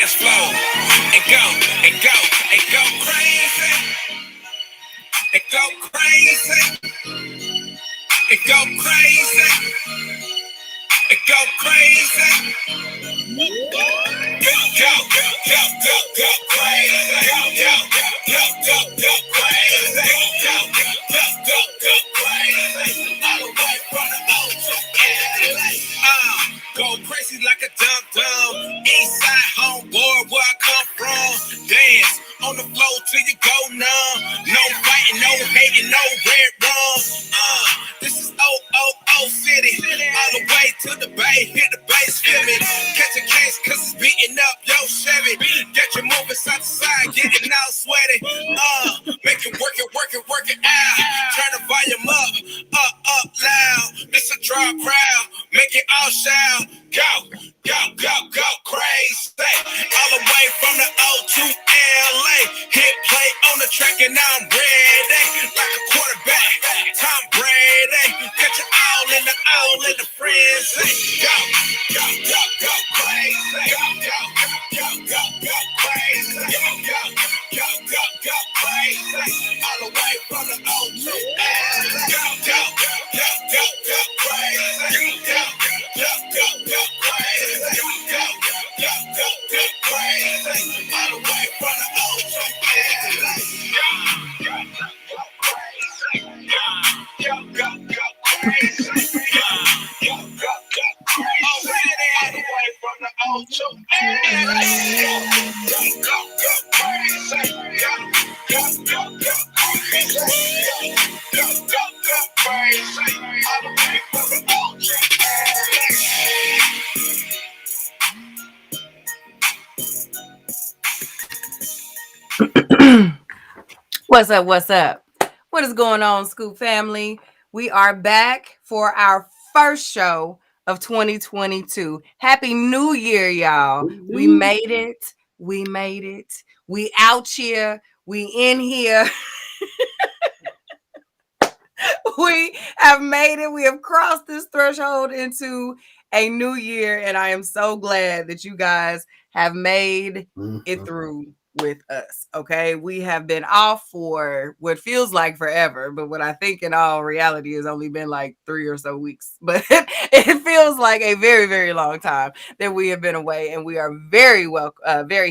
Flow and go and go and go crazy and go crazy and go crazy and go crazy. Go go go go go go crazy. Go go go go go crazy. Go go go go go crazy. All the way from the old to LA. Go crazy like a dum dum. Eastside homeboy, where I come from. Dance on the floor till you go numb. No fighting, no hating, no red rum. This is O City. All the way to the bay, hit the bass, feel me. Catch a case cause it's beating up yo Chevy. Get you moving side to side, getting all sweaty. Make it work it out. Turn the volume up loud. This a draw crowd, make it all shout. Go, go, go, go crazy. All the way from the O to LA. Hit play on the track and I'm ready. Like a quarterback, Tom Brady. Catch it all in the frenzy. Go, go, go, go crazy. Go, go, go, go, go crazy. Go, go, go, go, go crazy. All the way from the O to LA. Go, go, go, go, go, go crazy. Go, go, go, go crazy. Go, go, go, go, go crazy. All the way from the O to LA. Go, go, go crazy. Go, go, go crazy. Go, go, go crazy. All the way from the O to LA. Go, go, go crazy. Go, go, go, go crazy. Go, go, go crazy. All the way from the O to LA. What's up? What's up? What is going on, Scoop family? We are back for our first show of 2022. Happy New Year, y'all. We made it. We made it. We out here. We in here. We have made it. We have crossed this threshold into a new year, and I am so glad that you guys have made it through with us. Okay, we have been off for what feels like forever, but what I think in all reality has only been like 3 or so weeks. But it feels like a very, very long time that we have been away, and we are very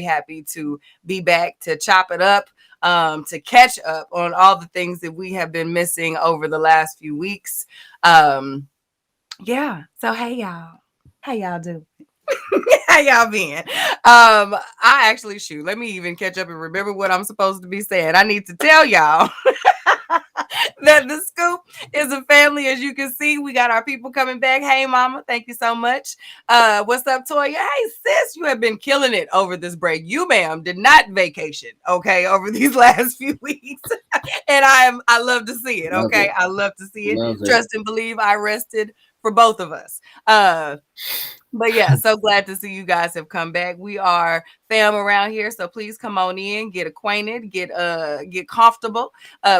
happy to be back to chop it up. To catch up on all the things that we have been missing over the last few weeks. Yeah. So hey y'all. How y'all doing? How y'all been? I actually let me even catch up and remember what I'm supposed to be saying. I need to tell y'all that the Scoop is a family. As you can see, we got our people coming back. Hey mama, thank you so much. What's up, Toya? Hey sis, you have been killing it over this break. You ma'am did not vacation, okay, over these last few weeks. And I love to see it, okay? I love to see it. Trust and believe I rested for both of us. But yeah, so glad to see you guys have come back. We are fam around here, so please come on in, get acquainted, get comfortable.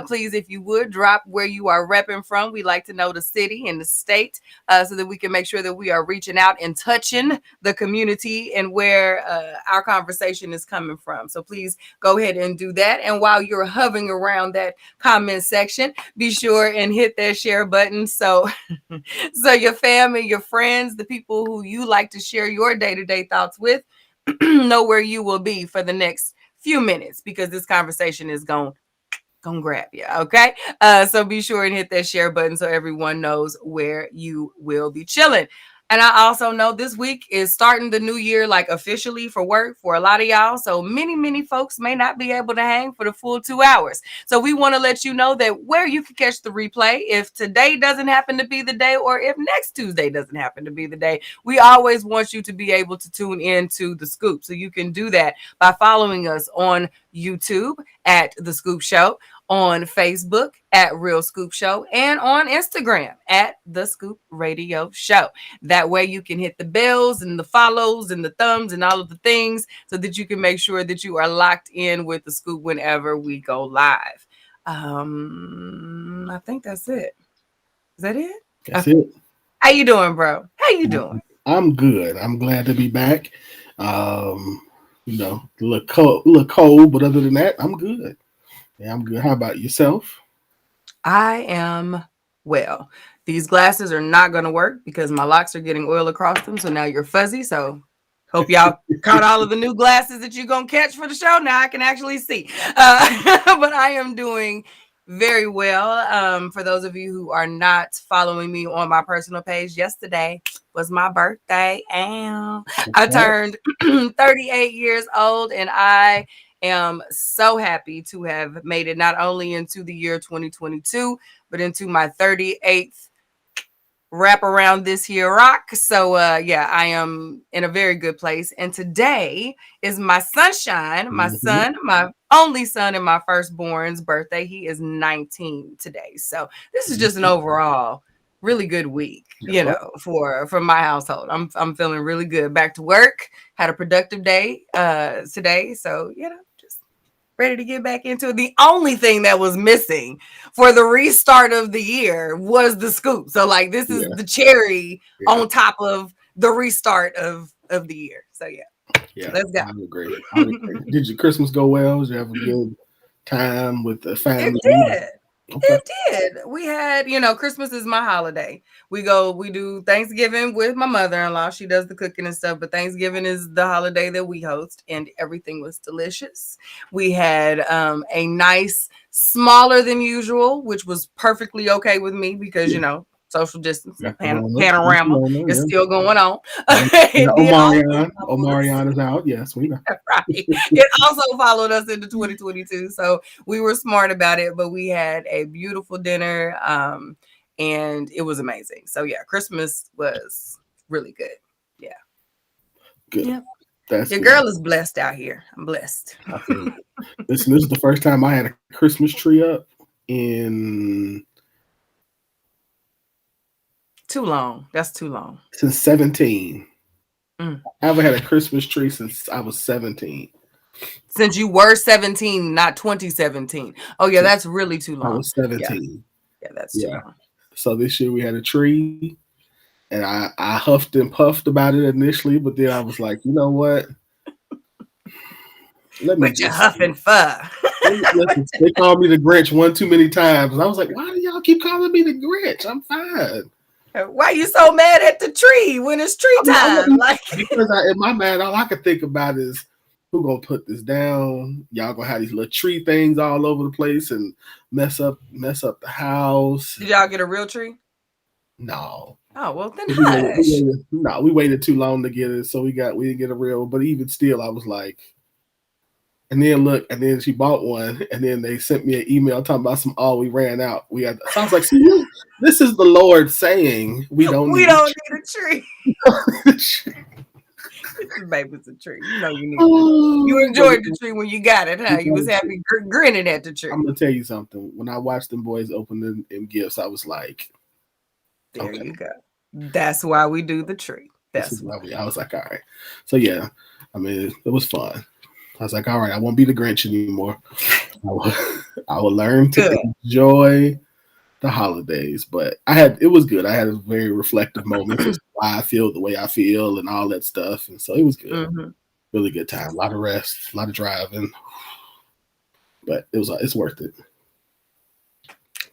Please, if you would, drop where you are repping from. We like to know the city and the state, so that we can make sure that we are reaching out and touching the community and where our conversation is coming from. So please go ahead and do that. And while you're hovering around that comment section, be sure and hit that share button so your family, your friends, the people who you like to share your day-to-day thoughts with know where you will be for the next few minutes, because this conversation is going to grab you, okay? So be sure and hit that share button so everyone knows where you will be chilling. And I also know this week is starting the new year, like officially for work for a lot of y'all. So many folks may not be able to hang for the full 2 hours. So we want to let you know that where you can catch the replay, if today doesn't happen to be the day, or if next Tuesday doesn't happen to be the day, we always want you to be able to tune into The Scoop. So you can do that by following us on YouTube at The Scoop Show, on Facebook at Real Scoop Show, and on Instagram at The Scoop Radio Show. That way you can hit the bells and the follows and the thumbs and all of the things so that you can make sure that you are locked in with The Scoop whenever we go live. I think that's it. Is that it? That's it. How you doing, bro? How you doing? I'm good. I'm glad to be back. look cold, but other than that, I'm good. Yeah, I'm good. How about yourself? I am well. These glasses are not going to work because my locks are getting oil across them. So now you're fuzzy. So hope y'all caught all of the new glasses that you're going to catch for the show. Now I can actually see. But I am doing very well. For those of you who are not following me on my personal page, yesterday was my birthday. And I turned 38 years old, and I am so happy to have made it not only into the year 2022, but into my 38th wrap around this year rock. So yeah, I am in a very good place. And today is my sunshine, my son, my only son, and my firstborn's birthday. He is 19 today. So this is just an overall really good week, you know, for my household. I'm feeling really good. Back to work, had a productive day today. So, you know, just ready to get back into it. The only thing that was missing for the restart of the year was the scoop. So like this is the cherry on top of the restart of the year. So yeah, let's go. I agree. Did your Christmas go well? Did you have a good time with the family? It did. Okay. It did. We had, you know, Christmas is my holiday. We do Thanksgiving with my mother-in-law. She does the cooking and stuff, but Thanksgiving is the holiday that we host, and everything was delicious. We had a nice, smaller than usual, which was perfectly okay with me because, you know, social distance, panorama is still going on. Omarion is out. Yes, we know. Right. It also followed us into 2022. So we were smart about it, but we had a beautiful dinner and it was amazing. So yeah, Christmas was really good. Yeah. Good. Yep. That's Your girl is blessed out here. I'm blessed. This is the first time I had a Christmas tree up in too long. That's too long. Since 17. I haven't had a Christmas tree since I was 17. Since you were 17, not 2017. Oh yeah, that's really too long. I was 17. Yeah, that's too long. So this year we had a tree, and I huffed and puffed about it initially, but then I was like, you know what? With your huff and fuh. They called me the Grinch one too many times, and I was like, why do y'all keep calling me the Grinch? I'm fine. Why are you so mad at the tree when it's tree time? Because in my mind, all I could think about is who gonna put this down. Y'all gonna have these little tree things all over the place and mess up the house. Did y'all get a real tree? No. Oh well, then we waited too long to get it, so we didn't get a real. But even still, I was like. And then she bought one, and then they sent me an email talking about we ran out. So I was like, see, this is the Lord saying we don't need a tree. Baby's a tree. You know you need you enjoyed the tree when you got it, huh? You was happy grinning at the tree. I'm gonna tell you something. When I watched them boys open them gifts, I was like, there you go. That's why we do the tree. That's why I was like, all right. So yeah, I mean, it was fun. I was like, all right, I won't be the Grinch anymore. I will learn to enjoy the holidays. But it was good. I had a very reflective moment as to why I feel the way I feel and all that stuff. And so it was good. Mm-hmm. Really good time. A lot of rest, a lot of driving. But it's worth it.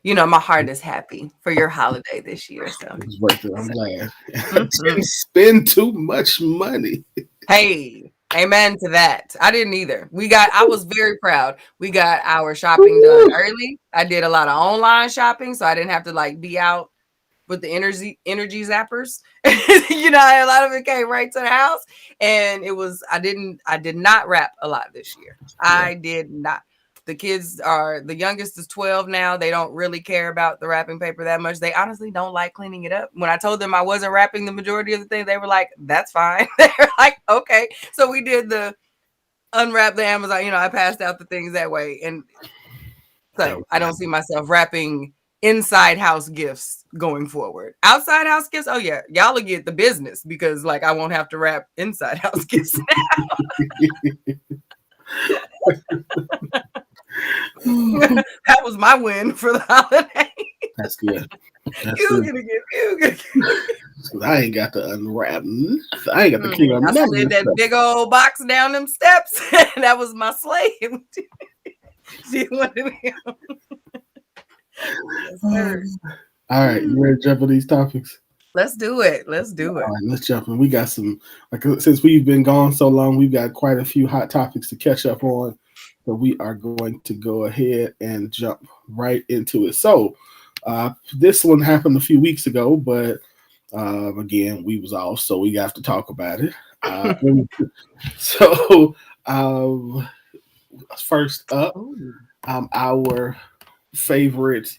You know, my heart is happy for your holiday this year. So it's worth it. I'm glad. I didn't spend too much money. Hey. Amen to that. I didn't either. I was very proud. We got our shopping done early. I did a lot of online shopping, so I didn't have to be out with the energy zappers. You know, a lot of it came right to the house. And I did not wrap a lot this year. Yeah. I did not. The youngest is 12 now. They don't really care about the wrapping paper that much. They honestly don't like cleaning it up. When I told them I wasn't wrapping the majority of the things, they were like, that's fine. They're like, okay. So we did the unwrap the Amazon, you know, I passed out the things that way. And so I don't see myself wrapping inside house gifts going forward. Outside house gifts, oh yeah, y'all will get the business because I won't have to wrap inside house gifts now. That was my win for the holiday. That's good. That's You it. gonna get you gonna get. I ain't got to unwrap nothing. I ain't got to clean up I nothing. slid that big old box down them steps. That was my slave. She wanted him. Yes, sir. All right, you ready to jump on these topics? Let's do it. Let's do it. All right, let's jump in. We got some, like, since we've been gone so long, we've got quite a few hot topics to catch up on. But we are going to go ahead and jump right into it. So, this one happened a few weeks ago, but again, we was off, so we have to talk about it. So, first up, our favorite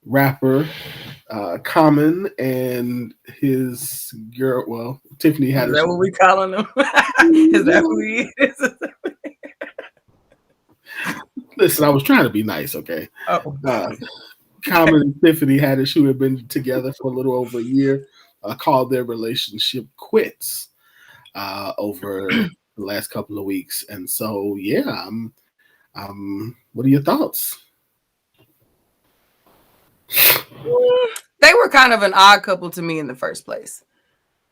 rapper, Common, and his girl. Well, Tiffany Haddish. Is that what we calling him? Is that who he is? Listen, I was trying to be nice, okay? Oh. Common and Tiffany Haddish, who have been together for a little over a year, called their relationship quits over the last couple of weeks. And so, yeah, what are your thoughts? They were kind of an odd couple to me in the first place.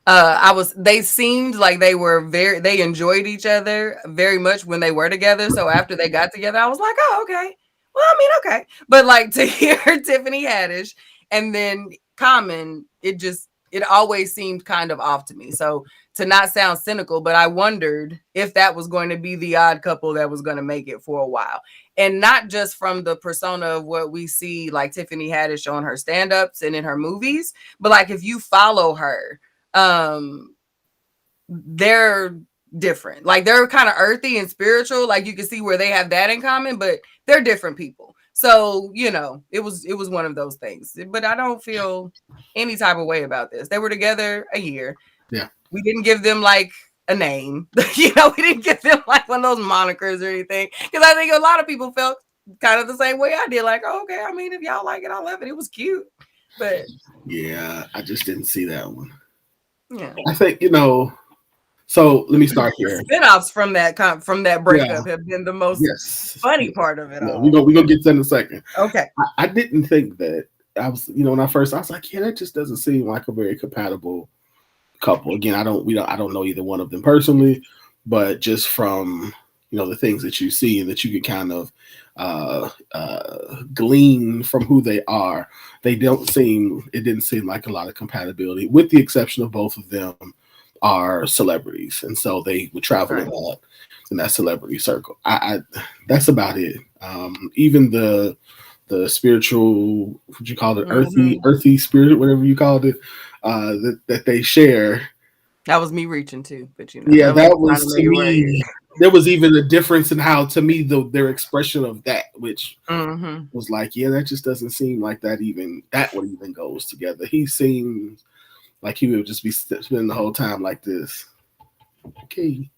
They seemed like they enjoyed each other very much when they were together. So after they got together, I was like, oh, okay. Well, I mean, okay. But like to hear Tiffany Haddish and then Common, it always seemed kind of off to me. So to not sound cynical, but I wondered if that was going to be the odd couple that was going to make it for a while. And not just from the persona of what we see like Tiffany Haddish on her stand-ups and in her movies, but like if you follow her, they're different. Like they're kind of earthy and spiritual. Like you can see where they have that in common, but they're different people. So, you know, it was one of those things. But I don't feel any type of way about this. They were together a year. Yeah. We didn't give them like a name. You know, we didn't give them like one of those monikers or anything. Because I think a lot of people felt kind of the same way I did. Like, oh, okay, I mean, if y'all like it, I love it. It was cute. But yeah, I just didn't see that one. Yeah. I think, you know, so let me start here. Spinoffs from that breakup have been the most funny part of it all. We're gonna get to that in a second. Okay. I didn't think that I was, you know, when I was like, yeah, that just doesn't seem like a very compatible couple. Again, I don't know either one of them personally, but just from, you know, the things that you see and that you can kind of glean from who they are, it didn't seem like a lot of compatibility, with the exception of both of them are celebrities, and so they would travel in that celebrity circle. I that's about it. Even the spiritual, what you call it, earthy spirit, whatever you called it, that they share. That was me reaching too, but you know, yeah, that was to me. There was even a difference in how, to me, their expression of that, which was like, yeah, that just doesn't seem like that would even goes together. He seems like he would just be spending the whole time like this. Okay.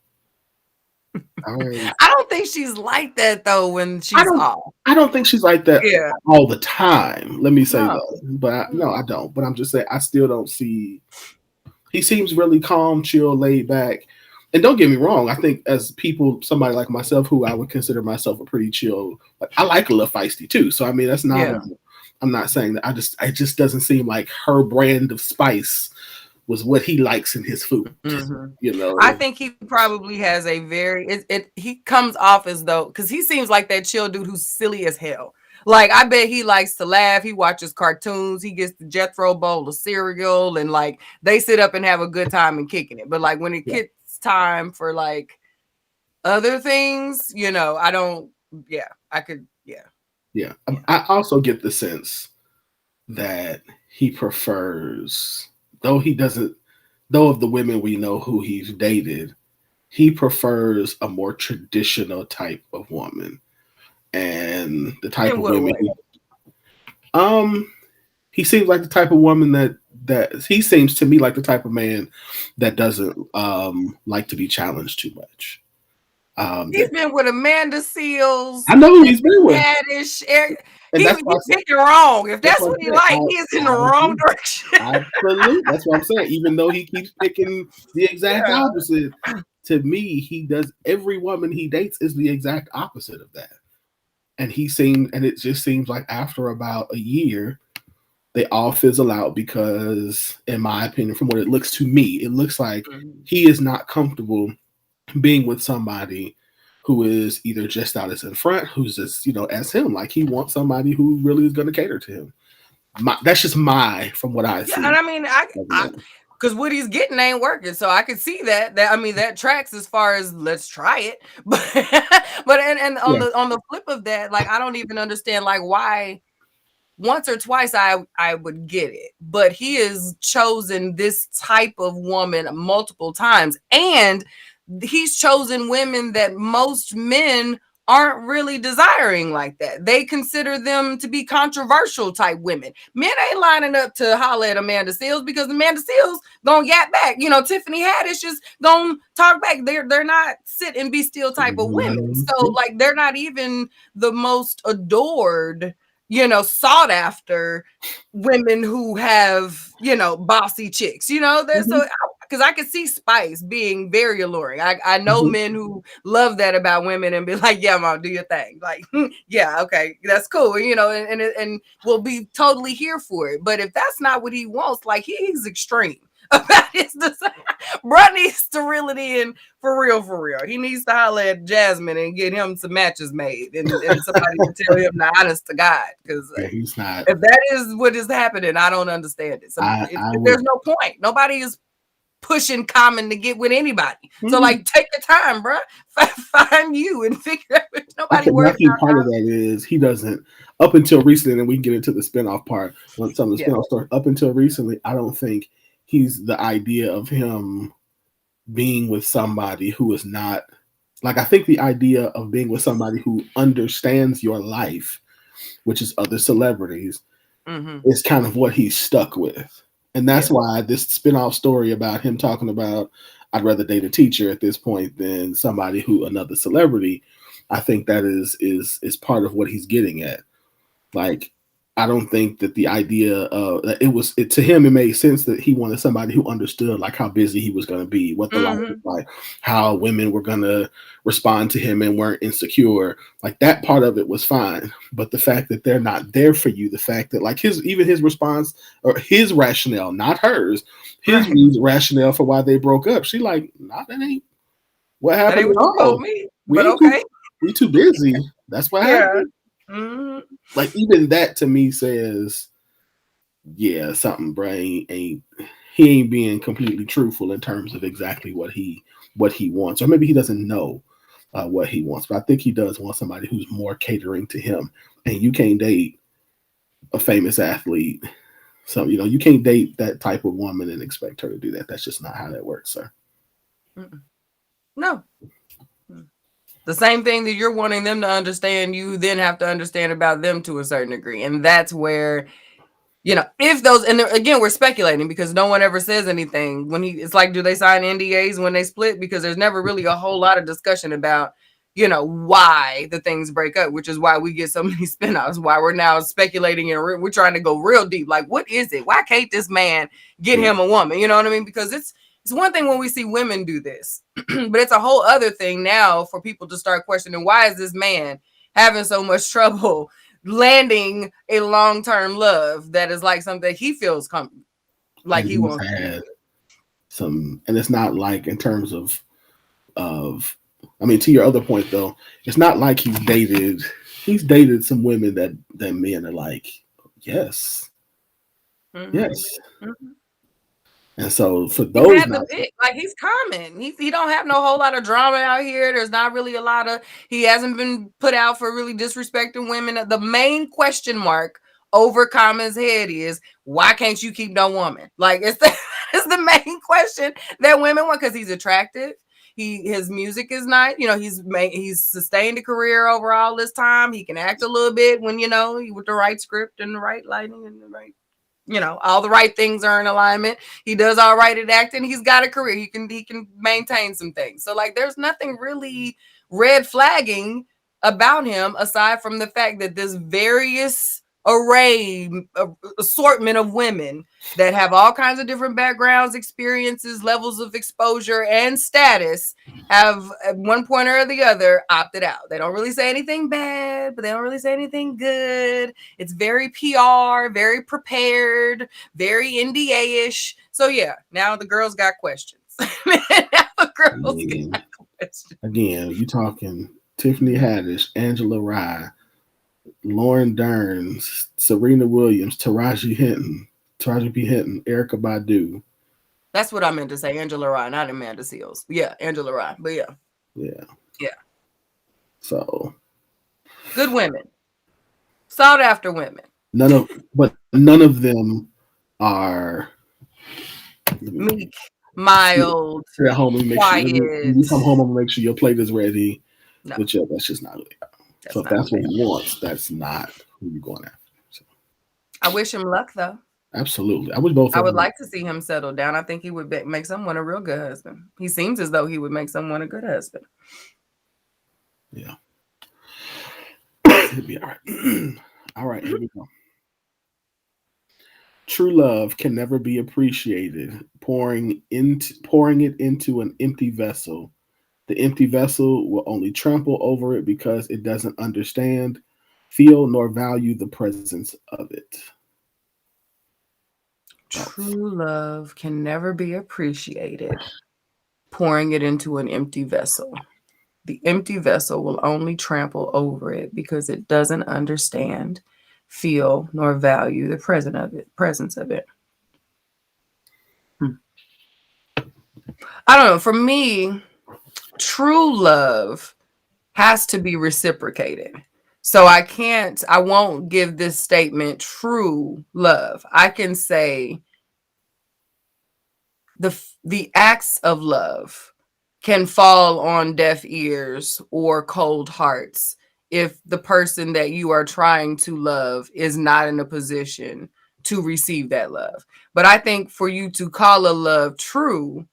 All right. I don't think she's like that though when she's off. I don't think she's like that all the time. Let me say that. But I don't. But I'm just saying, I still don't see. He seems really calm, chill, laid back. And don't get me wrong, I think as people, somebody like myself, who I would consider myself a pretty chill, like I like a little feisty too. So I mean, that's not. I'm not saying that. It just doesn't seem like her brand of spice was what he likes in his food. You know, I think he probably has a very. He comes off as though, because he seems like that chill dude who's silly as hell. Like, I bet he likes to laugh. He watches cartoons. He gets the Jethro bowl of cereal, and like they sit up and have a good time and kicking it. But like when it gets time for like other things, you know, I don't. Yeah, I could. Yeah. I also get the sense that he prefers, though of the women we know who he's dated, he prefers a more traditional type of woman. And the type of women he seems like the type of woman that he seems to me like the type of man that doesn't like to be challenged too much. He's been with Amanda Seals. I know who he's been with. He's picking wrong. If that's what he likes, he is in the wrong direction. Absolutely. That's what I'm saying. Even though he keeps picking the exact opposite, to me, every woman he dates is the exact opposite of that. And it just seems like after about a year, they all fizzle out because, in my opinion, from what it looks to me, it looks like he is not comfortable being with somebody who is either just out as in front, who's just, as him. Like, he wants somebody who really is going to cater to him. That's just from what I see. And I mean, because what he's getting ain't working, so I could see that. That tracks as far as let's try it. But on the flip of that, like, I don't even understand like why. Once or twice I would get it, but he has chosen this type of woman multiple times, and he's chosen women that most men aren't really desiring like that. They consider them to be controversial type women. Men ain't lining up to holler at Amanda Seales because Amanda Seales gonna yap back. Tiffany Haddish is gonna talk back. They're not sit and be still type of women. So like they're not even the most adored, sought after women who have, bossy chicks, so because I could see spice being very alluring. I know men who love that about women and be like, yeah, mom, do your thing. Like, yeah, okay, that's cool, and we'll be totally here for it. But if that's not what he wants, like he's extreme about his design. Bruh needs to reel it in for real. He needs to holler at Jasmine and get him some matches made and somebody to tell him the honest to God. Because he's not. If that is what is happening, I don't understand it. So there's no point. Nobody is pushing Common to get with anybody. So like take your time, bruh. Find you and figure out nobody works out. Part of that is he doesn't, up until recently, and we can get into the spinoff part when some of the spinoff stories, up until recently, I don't think he's the idea of him being with somebody who is not, like, I think the idea of being with somebody who understands your life, which is other celebrities, is kind of what he's stuck with. And that's why this spinoff story about him talking about, I'd rather date a teacher at this point than somebody another celebrity, I think that is part of what he's getting at. Like, I don't think that the idea of to him, it made sense that he wanted somebody who understood like how busy he was going to be, what the life was like, how women were going to respond to him and weren't insecure. Like that part of it was fine. But the fact that they're not there for you, the fact that like his response or his rationale, not hers, his rationale for why they broke up. She like, nah, that ain't what happened. We too busy. That's what happened. Like even that to me says, yeah, something, bro. He ain't being completely truthful in terms of exactly what he wants, or maybe he doesn't know what he wants. But I think he does want somebody who's more catering to him. And you can't date a famous athlete, so you can't date that type of woman and expect her to do that. That's just not how that works, sir. No. The same thing that you're wanting them to understand, you then have to understand about them to a certain degree. And that's where, if those, and again, we're speculating because no one ever says anything it's like, do they sign NDAs when they split? Because there's never really a whole lot of discussion about, why the things break up, which is why we get so many spinoffs, why we're now speculating and we're trying to go real deep. Like, what is it? Why can't this man get him a woman? You know what I mean? Because it's one thing when we see women do this, but it's a whole other thing now for people to start questioning, why is this man having so much trouble landing a long-term love that is like something that he feels like he wants to have some, and it's not like in terms of I mean, to your other point though, it's not like he's dated some women that men are like, yes. And so for those, he's Common. He don't have no whole lot of drama out here. There's not really a lot of. He hasn't been put out for really disrespecting women. The main question mark over Common's head is, why can't you keep no woman? Like it's the main question that women want, because he's attractive. His music is nice. He's sustained a career over all this time. He can act a little bit when with the right script and the right lighting and the right. All the right things are in alignment. He does all right at acting. He's got a career. He can maintain some things. So like, there's nothing really red flagging about him aside from the fact that this various assortment of women that have all kinds of different backgrounds, experiences, levels of exposure, and status have at one point or the other opted out. They don't really say anything bad, but they don't really say anything good. It's very PR, very prepared, very NDA-ish. So yeah, now the girls got questions. Again, you talking Tiffany Haddish, Angela Rye, Lauren Dern, Serena Williams, Taraji P. Hinton, Erykah Badu. That's what I meant to say. Angela Rye, not Amanda Seales. Yeah, Angela Rye. But yeah. Yeah. So good women. Sought after women. None of them are meek, mild, at home and make quiet. Sure, you come home and make sure your plate is ready. No. But yeah, that's just not really. So if that's what he wants, that's not who you're going after. So. I wish him luck, though. Absolutely. I would like to see him settle down. I think he would make someone a real good husband. He seems as though he would make someone a good husband. Yeah. It'd be all right. All right, here we go. True love can never be appreciated. Pouring it into an empty vessel. The empty vessel will only trample over it because it doesn't understand, feel, nor value the presence of it. True love can never be appreciated. Pouring it into an empty vessel. The empty vessel will only trample over it because it doesn't understand, feel, nor value the presence of it. I don't know. For me, true love has to be reciprocated. So I won't give this statement true love. I can say the acts of love can fall on deaf ears or cold hearts if the person that you are trying to love is not in a position to receive that love. But I think for you to call a love true,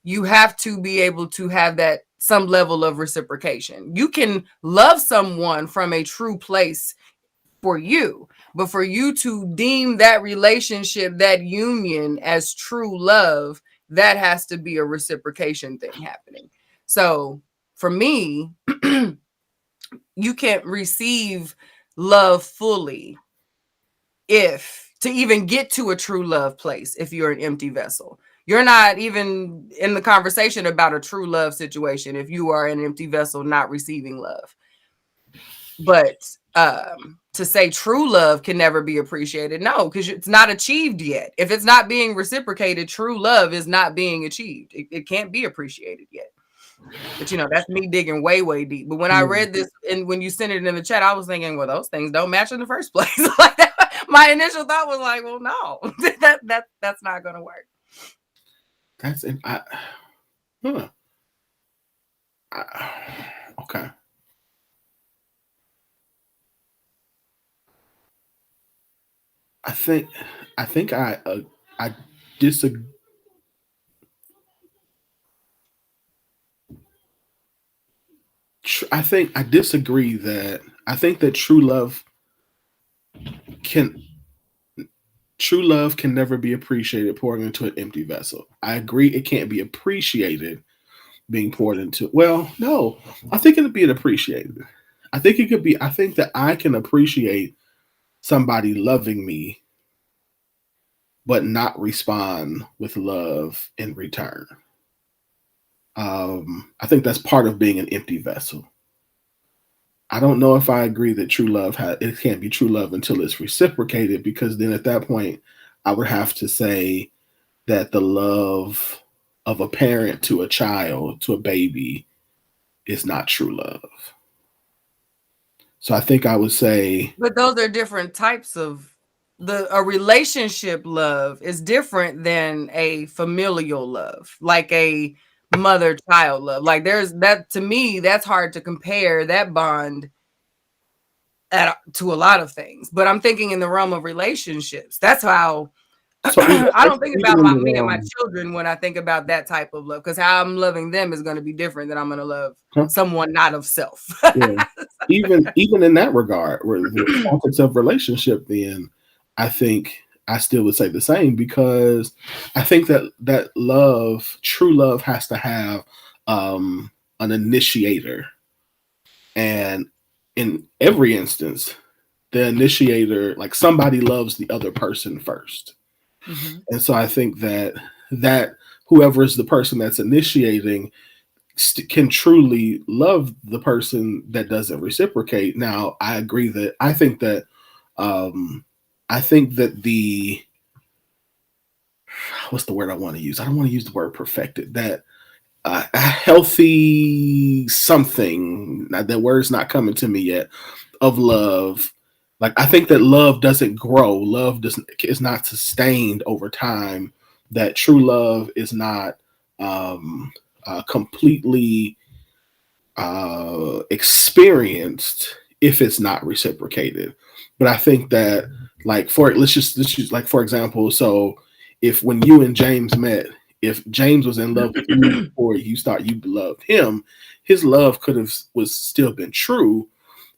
you have to be able to have that some level of reciprocation. You can love someone from a true place for you, but for you to deem that relationship, that union as true love, that has to be a reciprocation thing happening. So for me, you can't receive love fully to even get to a true love place if you're an empty vessel. You're not even in the conversation about a true love situation if you are an empty vessel not receiving love. But to say true love can never be appreciated, no, because it's not achieved yet. If it's not being reciprocated, true love is not being achieved. It can't be appreciated yet. But that's me digging way, way deep. But when I read this and when you sent it in the chat, I was thinking, well, those things don't match in the first place. Like that, my initial thought was like, well, no, that's not going to work. That's it. Okay. I think I disagree. I think I disagree that I think that true love can never be appreciated pouring into an empty vessel. I agree it can't be appreciated being poured into. Well, no, I think it'd be appreciated. I think it could be. I think that I can appreciate somebody loving me, but not respond with love in return. I think that's part of being an empty vessel. I don't know if I agree that true love it can't be true love until it's reciprocated, because then at that point I would have to say that the love of a parent to a child, to a baby, is not true love. So I think I would say, but those are different types of a relationship love is different than a familial love, like a mother-child love. Like there's that, to me, that's hard to compare that bond to a lot of things. But I'm thinking in the realm of relationships, that's how I don't think about me and my children when I think about that type of love, because how I'm loving them is going to be different than I'm going to love someone not of self. Yeah. even in that regard, where the context of relationship, then I think I still would say the same, because I think that love, true love, has to have an initiator, and in every instance, the initiator, like somebody loves the other person first. Mhm. And so I think that whoever is the person that's initiating can truly love the person that doesn't reciprocate. Now, I agree that um, I think that the what's the word I want to use? I don't want to use the word perfected. That a healthy something. Now, that word's not coming to me yet. Of love, like I think that love doesn't grow. Love doesn't is not sustained over time. That true love is not completely experienced if it's not reciprocated. But I think that, like, let's use, like, for example, so if when you and James met, if James was in love with you before you loved him, his love could have was still been true,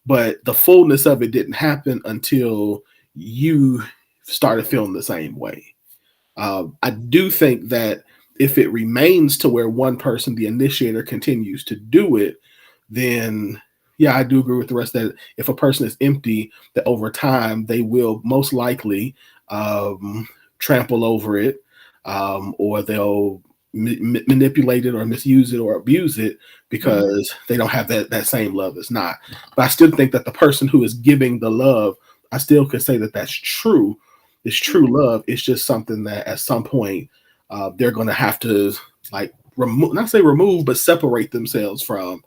but the fullness of it didn't happen until you started feeling the same way. I do think that if it remains to where one person, the initiator, continues to do it, then yeah, I do agree with the rest that if a person is empty, that over time they will most likely trample over it, or they'll manipulate it or misuse it or abuse it because they don't have that same love as not. But I still think that the person who is giving the love, I still could say that that's true. It's true love. It's just something that at some point they're going to have to, like, remove, not say remove, but separate themselves from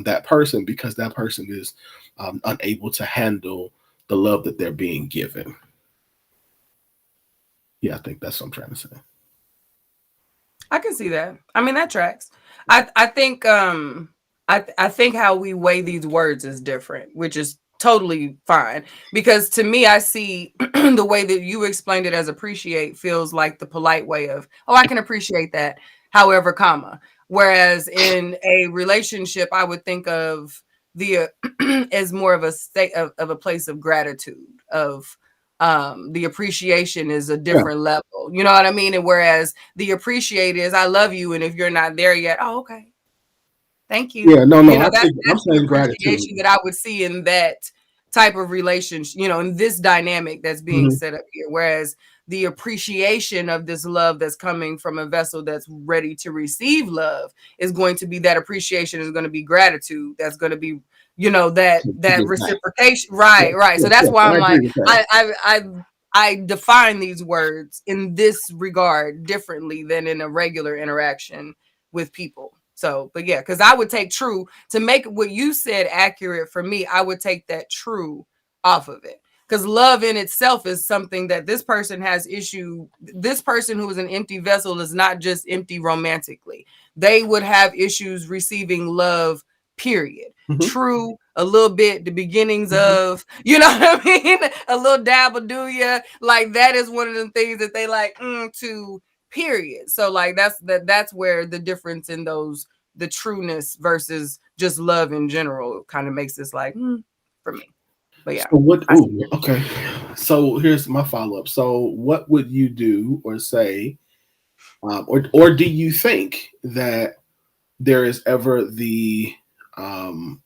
that person, because that person is unable to handle the love that they're being given. Yeah, I think that's what I'm trying to say. I can see that. I mean, that tracks. I think I think how we weigh these words is different, which is totally fine. Because to me, I see the way that you explained it as appreciate feels like the polite way of, oh, I can appreciate that, however, comma. Whereas in a relationship, I would think of the as more of a state of a place of gratitude, of the appreciation is a Yeah. different level. You know what I mean? And whereas the appreciate is I love you, and if you're not there yet, oh, okay. Thank you. Yeah, no, You know, I think I'm that's the saying gratitude. appreciation that I would see in that type of relationship, you know, in this dynamic that's being Mhm. set up here. Whereas the appreciation of this love that's coming from a vessel that's ready to receive love is going to be, that appreciation is going to be gratitude. That's going to be, you know, that Give back. reciprocation. Yeah, Right, right. So yeah, that's yeah, why I I'm agree like, with that. I define these words in this regard differently than in a regular interaction with people. So, but yeah, because I would take true to make what you said accurate for me. I would take that true off of it, because love in itself is something that this person has issue. This person who is an empty vessel is not just empty romantically. They would have issues receiving love, period. Mhm. True, a little bit, the beginnings Mhm. of, you know what I mean? A little dabble, do ya? Like that is one of the things that they like to, period. So like that's where the difference in those, the trueness versus just love in general, kind of makes this like for me. But yeah, So what? I see. Oh, okay. So here's my follow up. So what would you do or say, or do you think that there is ever the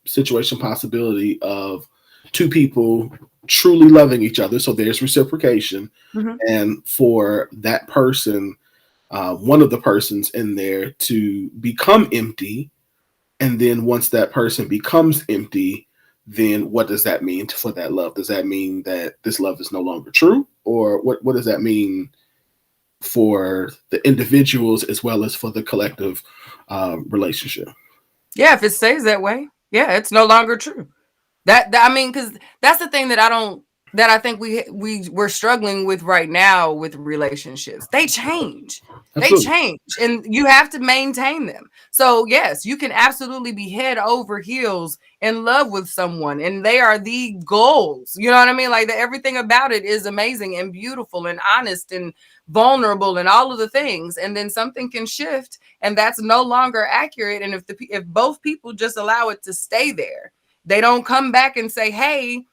situation possibility of two people truly loving each other? So there's reciprocation, Mhm. and for that person, one of the persons in there to become empty, and then once that person becomes empty, then what does that mean for that love? Does that mean that this love is no longer true, or what does that mean for the individuals as well as for the collective relationship? Yeah, if it stays that way, yeah, it's no longer true. I mean, because that's the thing that I think we're struggling with right now with relationships. They Absolutely. change, and you have to maintain them. So yes, you can absolutely be head over heels in love with someone, and they are the goals. You know what I mean? Like everything about it is amazing and beautiful and honest and vulnerable and all of the things, and then something can shift, and that's no longer accurate. And if both people just allow it to stay there, they don't come back and say, hey,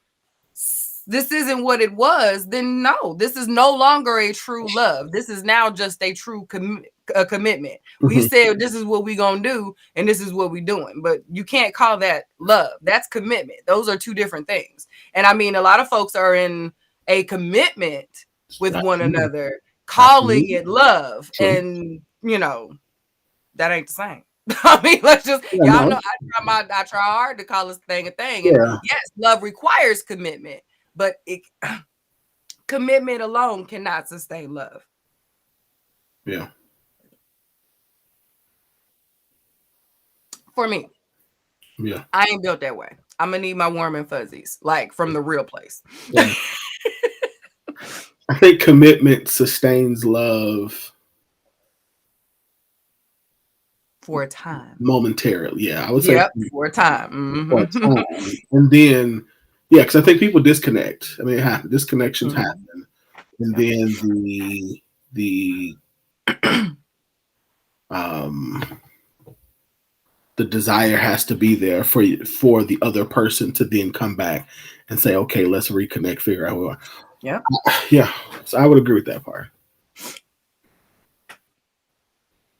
this isn't what it was, then no, this is no longer a true love. This is now just a true commitment. We said this is what we gonna do, and this is what we doing. But you can't call that love. That's commitment. Those are two different things. And I mean, a lot of folks are in a commitment with one another, calling it love, and you know that ain't the same. I mean, let's just y'all know I try hard to call this thing a thing. And yes, love requires commitment, but commitment alone cannot sustain love. Yeah. For me. Yeah. I ain't built that way. I'm gonna need my warm and fuzzies, like from the real place. Yeah. I think commitment sustains love for a time. Momentarily, yeah. I would say for a time. Mm-hmm. For a time. And then, yeah, because I think people disconnect. I mean, it happens. Disconnections happen. And then the desire has to be there for the other person to then come back and say, okay, let's reconnect, figure out who we are. Yeah. Yeah. So I would agree with that part.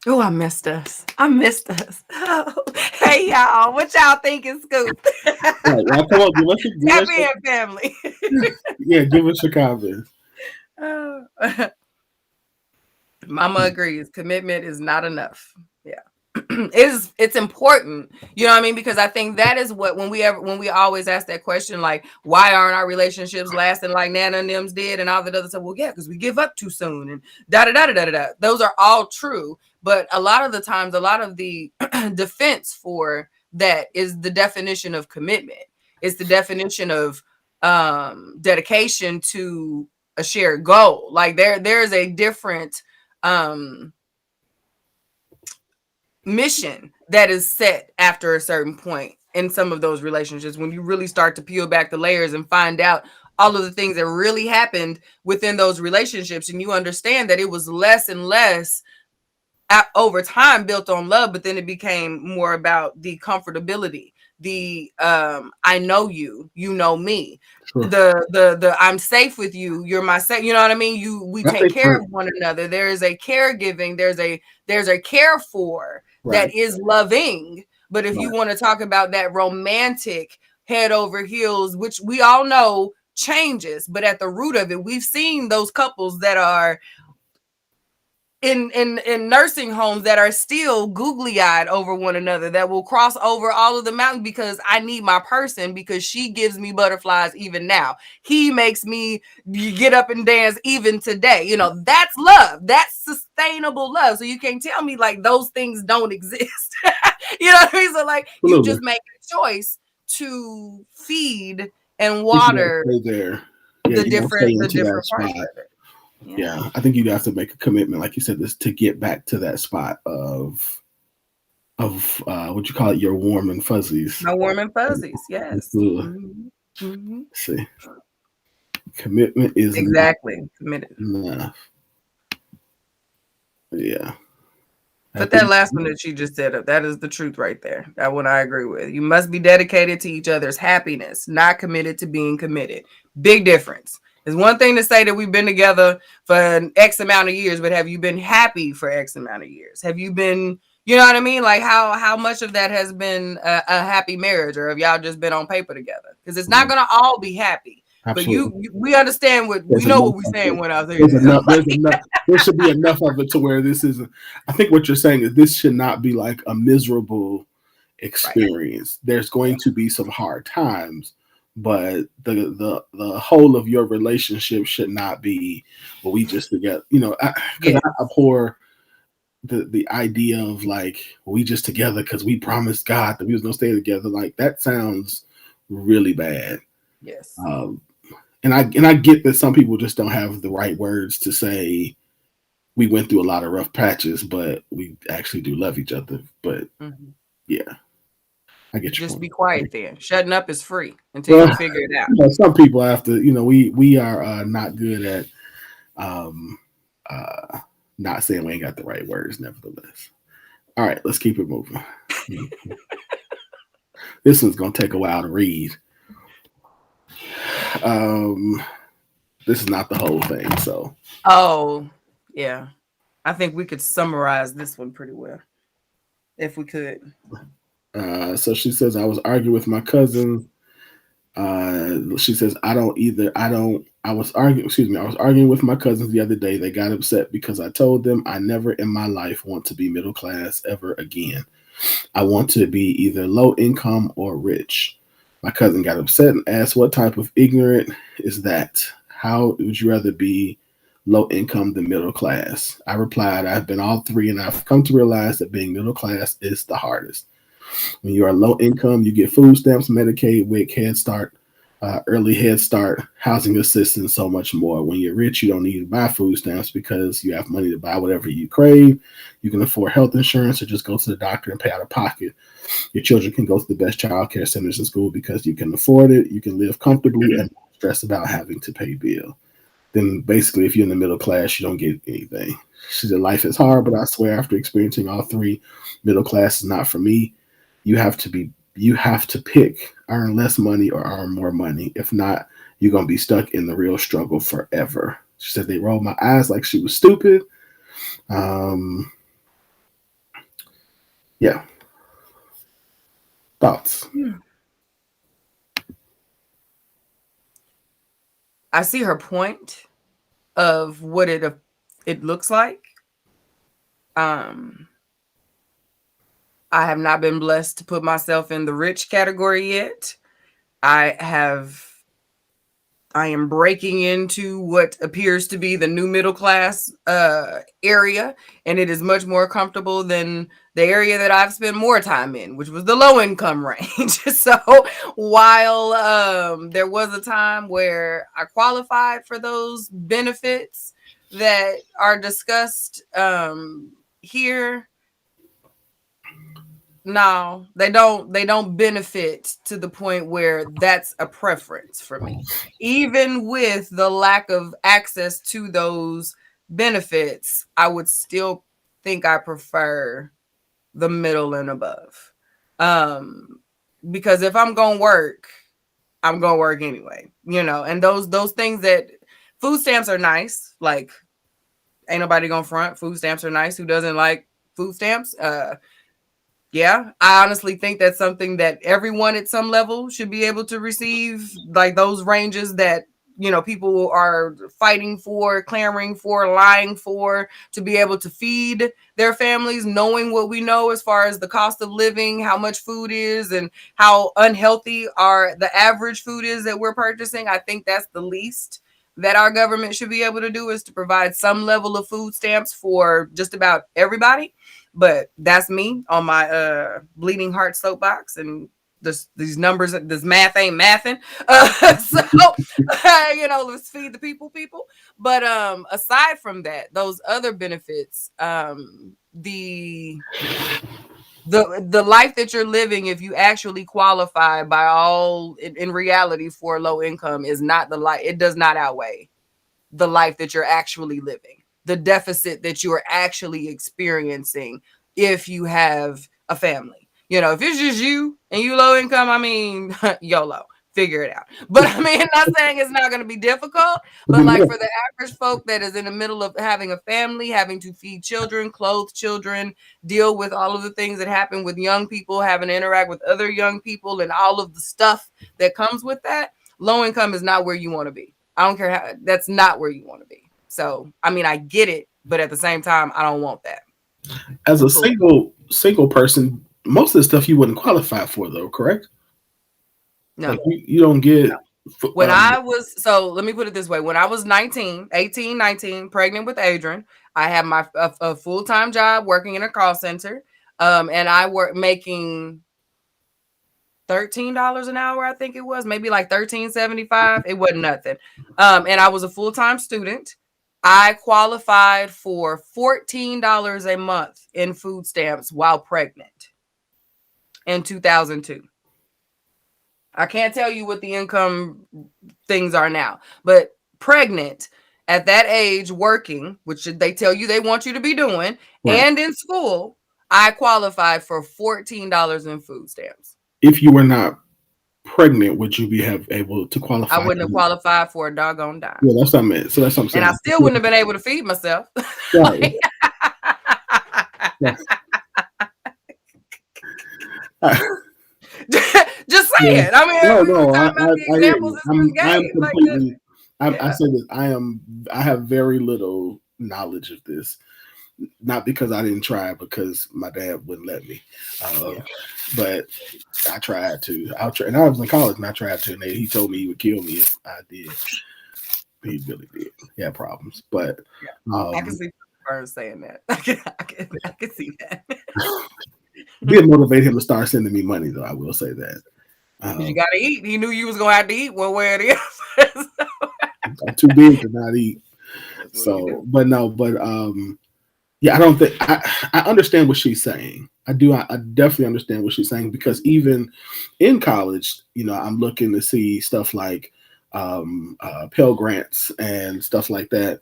Oh, I missed us. Oh. Hey, y'all. What y'all think is Scoop? Right, well, come on, give us family. Yeah, give us your comments. Mama agrees. Commitment is not enough. Yeah. It's important, you know what I mean? Because I think that is what when we always ask that question, like, why aren't our relationships lasting like Nana and them's did and all that other stuff? Well, yeah, because we give up too soon and da da da da da da. Those are all true, but a lot of the times, a lot of the defense for that is the definition of commitment. It's the definition of dedication to a shared goal. Like there's a different mission that is set after a certain point in some of those relationships, when you really start to peel back the layers and find out all of the things that really happened within those relationships, and you understand that it was less and less over time built on love, but then it became more about the comfortability, the I know you, you know me, sure. the I'm safe with you, you're my safe, you know what I mean? We take care of one another. There is a caregiving, there's a care for that is loving. But if you want to talk about that romantic head over heels, which we all know changes, but at the root of it, we've seen those couples that are in nursing homes that are still googly-eyed over one another, that will cross over all of the mountains because I need my person, because she gives me butterflies even now. He makes me get up and dance even today. You know, that's love. That's sustainable love. So you can't tell me like those things don't exist. You know what I mean? So like you just make a choice to feed and water the different parts of it. Yeah, I think you'd have to make a commitment, like you said, this to get back to that spot of what you call it, your warm and fuzzies. My warm and fuzzies, yes. Mm-hmm. See, commitment is exactly committed enough. Yeah. But that last one that she just said, that is the truth right there. That one I agree with. You must be dedicated to each other's happiness, not committed to being committed. Big difference. It's one thing to say that we've been together for an X amount of years, but have you been happy for X amount of years? Have you been, you know what I mean? Like how much of that has been a happy marriage, or have y'all just been on paper together? Because it's not going to all be happy. Absolutely. But we understand what we know what we're saying when I was here. There should be enough of it to where this isn't. I think what you're saying is this should not be like a miserable experience. Right. There's going to be some hard times, but the whole of your relationship should not be, well, we just together, you know, because I abhor the idea of like, we just together because we promised God that we was gonna stay together. Like that sounds really bad. Yes. And I get that some people just don't have the right words to say we went through a lot of rough patches, but we actually do love each other. But yeah. I get you. Just be quiet then. Shutting up is free until you figure it out. You know, some people have to, you know, we are not good at not saying we ain't got the right words, nevertheless. All right, let's keep it moving. This one's gonna take a while to read. This is not the whole thing, so. Oh, yeah. I think we could summarize this one pretty well, if we could. So she says, I was arguing with my cousin. She says, I was arguing with my cousins the other day. They got upset because I told them I never in my life want to be middle class ever again. I want to be either low income or rich. My cousin got upset and asked, what type of ignorant is that? How would you rather be low income than middle class? I replied, I've been all three, and I've come to realize that being middle class is the hardest. When you are low income, you get food stamps, Medicaid, WIC, Head Start, early Head Start, housing assistance, so much more. When you're rich, you don't need to buy food stamps because you have money to buy whatever you crave. You can afford health insurance or just go to the doctor and pay out of pocket. Your children can go to the best child care centers in school because you can afford it. You can live comfortably and not stress about having to pay bill. Then basically, if you're in the middle class, you don't get anything. She said, life is hard, but I swear after experiencing all three, middle class is not for me. You have to pick, earn less money or earn more money. If not, you're going to be stuck in the real struggle forever. She said, they rolled my eyes like she was stupid. Yeah. Thoughts? I see her point of what it looks like. I have not been blessed to put myself in the rich category yet. I am breaking into what appears to be the new middle class area, and it is much more comfortable than the area that I've spent more time in, which was the low income range. So while there was a time where I qualified for those benefits that are discussed here, no, they don't benefit to the point where that's a preference for me. Even with the lack of access to those benefits, I would still think I prefer the middle and above. Because if I'm going to work, I'm going to work anyway, and those things that food stamps are nice. Like, ain't nobody going to front. Food stamps are nice. Who doesn't like food stamps? Yeah, I honestly think that's something that everyone at some level should be able to receive, like those ranges that, people are fighting for, clamoring for, lying for, to be able to feed their families, knowing what we know as far as the cost of living, how much food is, and how unhealthy the average food is that we're purchasing. I think that's the least that our government should be able to do, is to provide some level of food stamps for just about everybody. But that's me on my bleeding heart soapbox, and these numbers, this math ain't mathing. Let's feed the people. But aside from that, those other benefits, the life that you're living, if you actually qualify by all in reality for low income, is not the life. It does not outweigh the life that you're actually living, the deficit that you are actually experiencing if you have a family. If it's just you and you low income, I mean, YOLO, figure it out. But I mean, not saying it's not going to be difficult, but like for the average folk that is in the middle of having a family, having to feed children, clothe children, deal with all of the things that happen with young people, having to interact with other young people, and all of the stuff that comes with that, low income is not where you want to be. I don't care how, that's not where you want to be. So, I mean, I get it, but at the same time, I don't want that. As a single person, most of the stuff you wouldn't qualify for, though, correct? No. Like you don't get... No. When I was, so let me put it this way. When I was 18, 19, pregnant with Adrian, I had a full-time job working in a call center. And I worked making $13 an hour, I think it was, maybe like $13.75. It wasn't nothing. And I was a full-time student. I qualified for $14 a month in food stamps while pregnant in 2002. I can't tell you what the income things are now, but pregnant at that age, working, which they tell you they want you to be doing, right, and in school, I qualified for $14 in food stamps. if you were not pregnant, would you be able to qualify? I wouldn't have qualified for a doggone dime. Yeah, that's what I meant. So that's what I'm saying. And I still wouldn't have been able to feed myself. Right. Just saying. Yeah. I mean, No, we were no, talking about the I hear examples you. in this I'm game. completely. I Yeah. say this. I have very little knowledge of this. Not because I didn't try, because my dad wouldn't let me. But I tried to. And I was in college, and I tried to. And he told me he would kill me if I did. He really did. He had problems, but I can see Burns saying that. I can see that. did motivate him to start sending me money, though. I will say that. You got to eat. He knew you was gonna have to eat one way or the other. I'm too big to not eat. So, but yeah, I don't think I understand what she's saying. I do. I definitely understand what she's saying, because even in college, I'm looking to see stuff like Pell Grants and stuff like that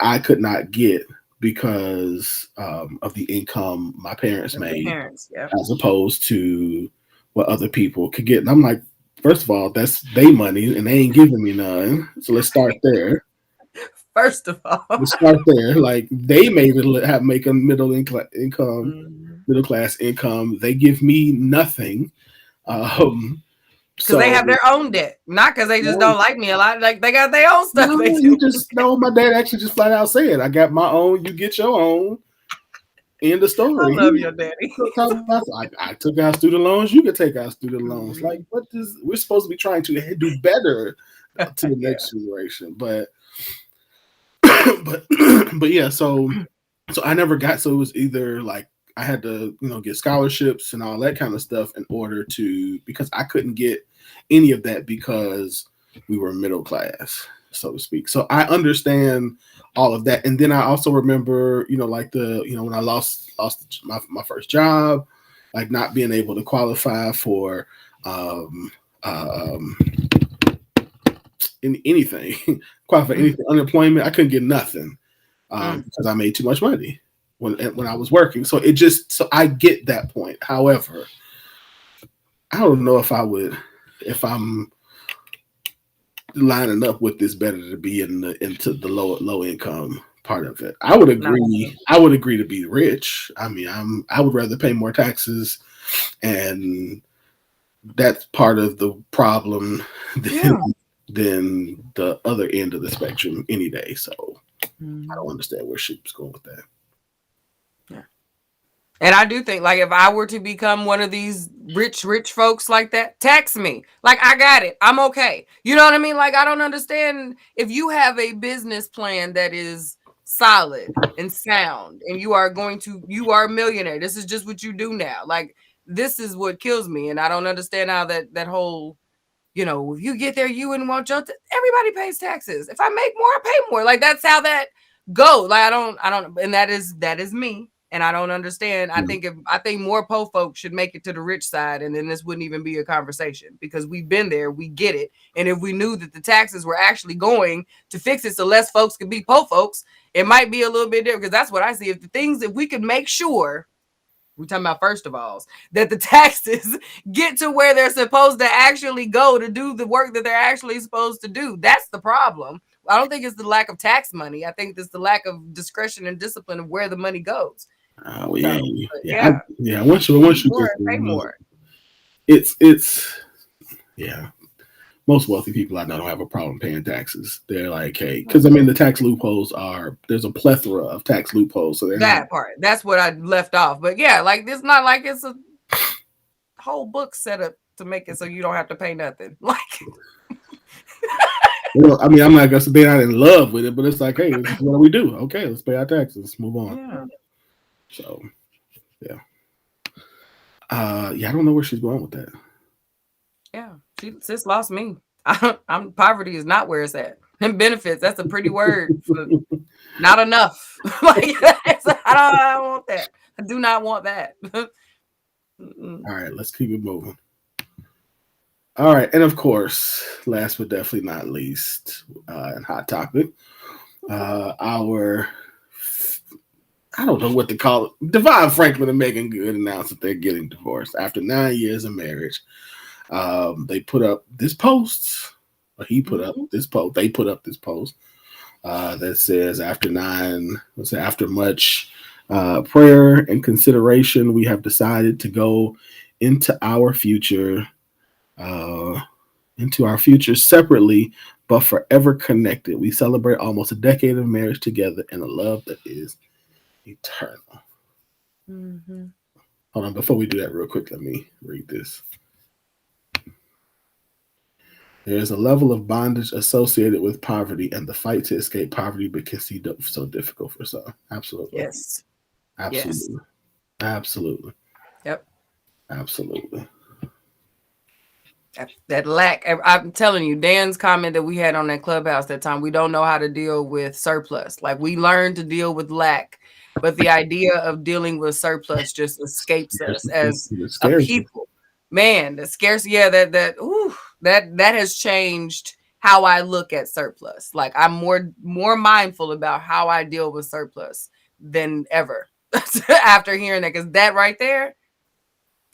I could not get because of the income my parents made, as opposed to what other people could get. And I'm like, first of all, that's their money, and they ain't giving me none. So let's start there. First of all, let's start there. Like, they make a middle class income. They give me nothing. Because they have their own debt, not because they just don't like me a lot. Like, they got their own stuff. No, you just know, my dad actually just flat out said, "I got my own, you get your own." End of story. I love your daddy. I took out student loans. You could take out student loans. Like, we're supposed to be trying to do better to the next generation, but yeah. So I never got. So it was either like I had to, get scholarships and all that kind of stuff in order to, because I couldn't get any of that because we were middle class, so to speak. So I understand all of that. And then I also remember, like when I lost my first job, like not being able to qualify for anything, unemployment. I couldn't get nothing because I made too much money when I was working. So so I get that point. However, I don't know if I'm lining up with this better to be into the low income part of it. I would agree. I would agree to be rich. I mean, I would rather pay more taxes, and that's part of the problem than the other end of the spectrum any day. So I don't understand where she was going with that. Yeah. And I do think, like, if I were to become one of these rich folks like that, tax me. Like, I got it. I'm okay. You know what I mean? Like, I don't understand if you have a business plan that is solid and sound, and you are a millionaire. This is just what you do now. Like, this is what kills me. And I don't understand how that whole, if you get there, you wouldn't want everybody pays taxes. If I make more, I pay more. Like, that's how that goes. Like, I don't, and that is me. And I don't understand. I think more po folks should make it to the rich side, and then this wouldn't even be a conversation, because we've been there, we get it. And if we knew that the taxes were actually going to fix it so less folks could be po folks, it might be a little bit different. Because that's what I see. If we could make sure, we're talking about first of all, that the taxes get to where they're supposed to actually go to do the work that they're actually supposed to do. That's the problem. I don't think it's the lack of tax money. I think it's the lack of discretion and discipline of where the money goes. Yeah. Once you pay more. It's most wealthy people I know don't have a problem paying taxes. They're like, hey, because the tax loopholes there's a plethora of tax loopholes. So that's what I left off. But yeah, like, it's not like it's a whole book set up to make it so you don't have to pay nothing. Like, I'm not gonna say they're not in love with it, but it's like, hey, this is what we do. Okay, let's pay our taxes. Let's move on. Yeah. So, yeah. I don't know where she's going with that. Yeah, she just lost me. Poverty is not where it's at. And benefits, that's a pretty word. Not enough. Like, I don't want that. I do not want that. All right, let's keep it moving. All right, and of course, last but definitely not least, in Hot Topic, our I don't know what to call it. Devon Franklin and Megan Good announced that they're getting divorced after 9 years of marriage. They put up this post, or he put up this post. They put up this post that says, after much prayer and consideration, we have decided to go into our future separately, but forever connected. We celebrate almost a decade of marriage together and a love that is eternal. Mm-hmm. Hold on, before we do that real quick, let me read this. There is a level of bondage associated with poverty, and the fight to escape poverty because it's so difficult for some. Absolutely. Yes. Absolutely. Yes. Absolutely. Yep. Absolutely. That lack. I'm telling you, Dan's comment that we had on that Clubhouse that time, we don't know how to deal with surplus. Like, we learned to deal with lack, but the idea of dealing with surplus just escapes us as a people. Man, the scarcity, yeah, that has changed how I look at surplus. Like, I'm more mindful about how I deal with surplus than ever after hearing that, because that right there,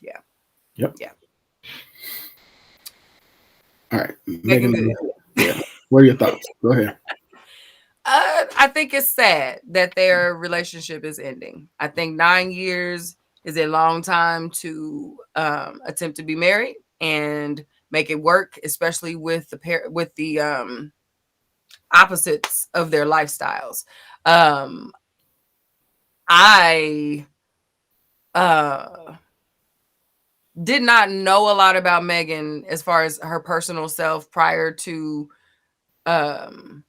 yeah. Yep. Yeah. All right, Megan. Yeah. What are your thoughts? Go ahead. I think it's sad that their relationship is ending. I think 9 years is a long time to attempt to be married and make it work, especially with the opposites of their lifestyles. I did not know a lot about Megan as far as her personal self prior to them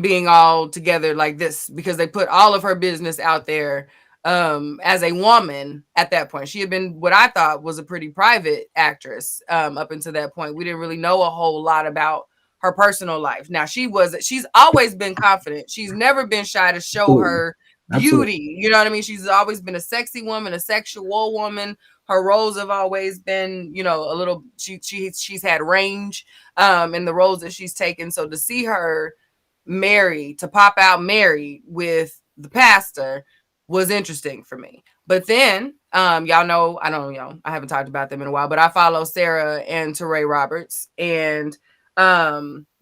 being all together like this, because they put all of her business out there as a woman. At that point, she had been what I thought was a pretty private actress up until that point. We didn't really know a whole lot about her personal life. Now, she's always been confident. She's never been shy to show her beauty. Absolutely. You know what I mean? She's always been a sexy woman, a sexual woman. Her roles have always been, a little, she's had range in the roles that she's taken. So to see her pop out married with the pastor was interesting for me. But then, y'all know, I haven't talked about them in a while, but I follow Sarah and Teray Roberts, and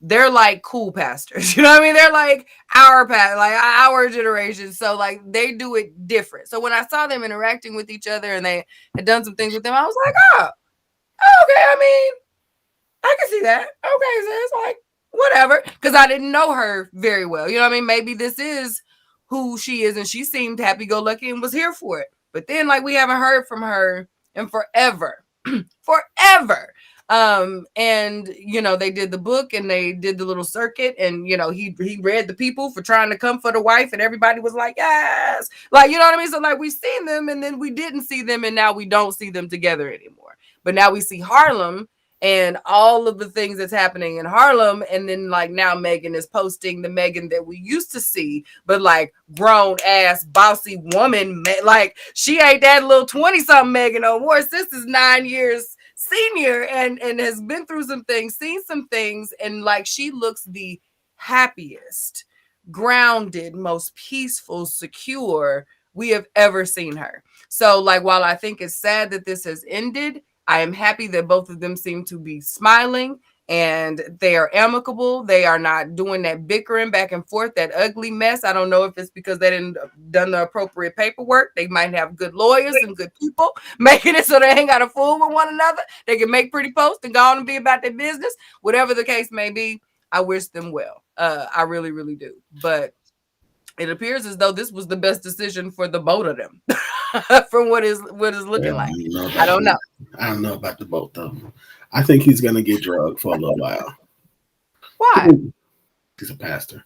they're like cool pastors. You know what I mean? They're like our generation. So like they do it different. So when I saw them interacting with each other and they had done some things with them, I was like, oh, okay. I mean, I can see that. Okay, so it's like, whatever, because I didn't know her very well. You know what I mean? Maybe this is who she is, and she seemed happy-go-lucky and was here for it. But then, like, we haven't heard from her in forever. Forever. And, they did the book, and they did the little circuit, and, he read the people for trying to come for the wife, and everybody was like, yes! Like, you know what I mean? So, like, we've seen them, and then we didn't see them, and now we don't see them together anymore. But now we see Harlem, and all of the things that's happening in Harlem. And then like now Megan is posting the Megan that we used to see, but like grown ass bossy woman. Like she ain't that little 20-something Megan no more. Sis is 9 years senior and has been through some things, seen some things. And like she looks the happiest, grounded, most peaceful, secure we have ever seen her. So like, while I think it's sad that this has ended, I am happy that both of them seem to be smiling and they are amicable. They are not doing that bickering back and forth, that ugly mess. I don't know if it's because they didn't done the appropriate paperwork. They might have good lawyers and good people making it so they ain't got to fool with one another. They can make pretty posts and go on and be about their business. Whatever the case may be, I wish them well. I really, really do. But it appears as though this was the best decision for the both of them. From what is looking like. I don't know. I don't know about the both of them. I think he's gonna get drugged for a little while. Why? He's a pastor.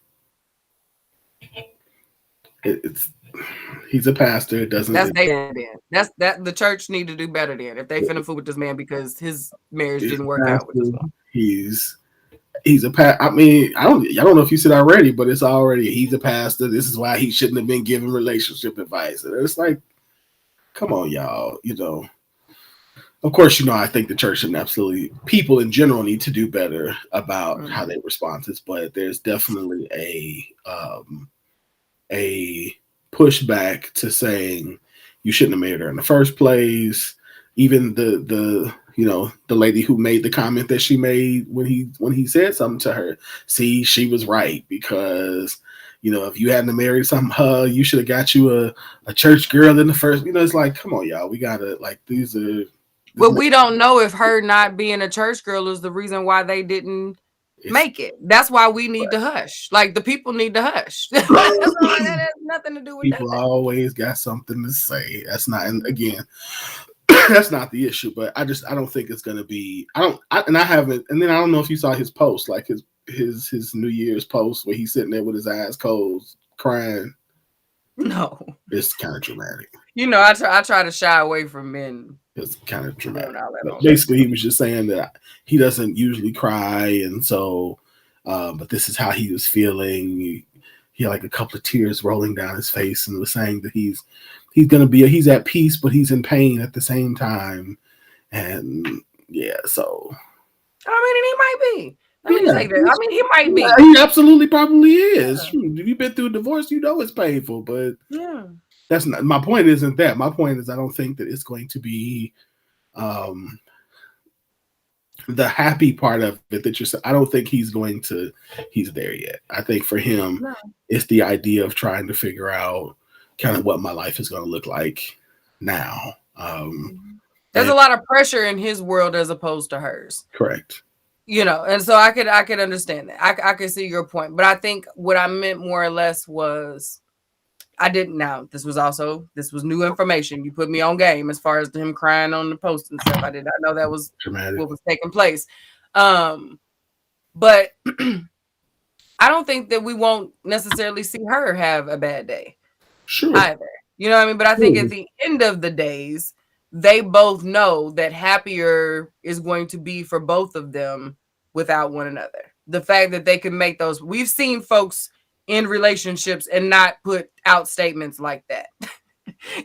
He's a pastor. It doesn't. That's the church need to do better then. If they finna fool with this man because his marriage didn't work out with this one. He's a pastor. I mean, I don't know if you said already, but it's already he's a pastor. This is why he shouldn't have been given relationship advice. And it's like, come on, y'all. Of course, I think the church and absolutely people in general need to do better about how they respond to this. But there's definitely a pushback to saying you shouldn't have married her in the first place. Even the the lady who made the comment that she made when he said something to her, see, she was right, because if you hadn't married you should have got you a church girl in the first. It's like, come on, y'all, we gotta, like, these are. But we don't know if her not being a church girl is the reason why they didn't make it. That's why we need to hush. Like, the people need to hush. That has nothing to do with people. nothing. Always got something to say. That's not, and again, that's not the issue. But I don't think it's gonna be. I haven't. And then I don't know if you saw his post, like his New Year's post where he's sitting there with his eyes closed, crying. No, it's kind of dramatic. I try to shy away from men. It's kind of dramatic. Basically, he was just saying that he doesn't usually cry, and so, but this is how he was feeling. He had like a couple of tears rolling down his face, and was saying that he's at peace, but he's in pain at the same time. And yeah, so and he might be. Let me say that. He might be. Yeah, he absolutely probably is. Yeah. If you've been through a divorce, it's painful, but yeah. That's not my point. Isn't that my point? Is I don't think that it's going to be the happy part of it that you're saying. I don't think he's there yet. I think for him, it's the idea of trying to figure out kind of what my life is going to look like now. There's a lot of pressure in his world as opposed to hers. Correct. And so I could understand that. I could see your point, but I think what I meant more or less was, I didn't. Now, this was new information. You put me on game as far as him crying on the post and stuff. I did not know that was dramatic. What was taking place. But I don't think that we won't necessarily see her have a bad day. Sure. Either. You know what I mean? But I think at the end of the days, they both know that happier is going to be for both of them without one another. The fact that they can make those, we've seen folks in relationships and not put out statements like that.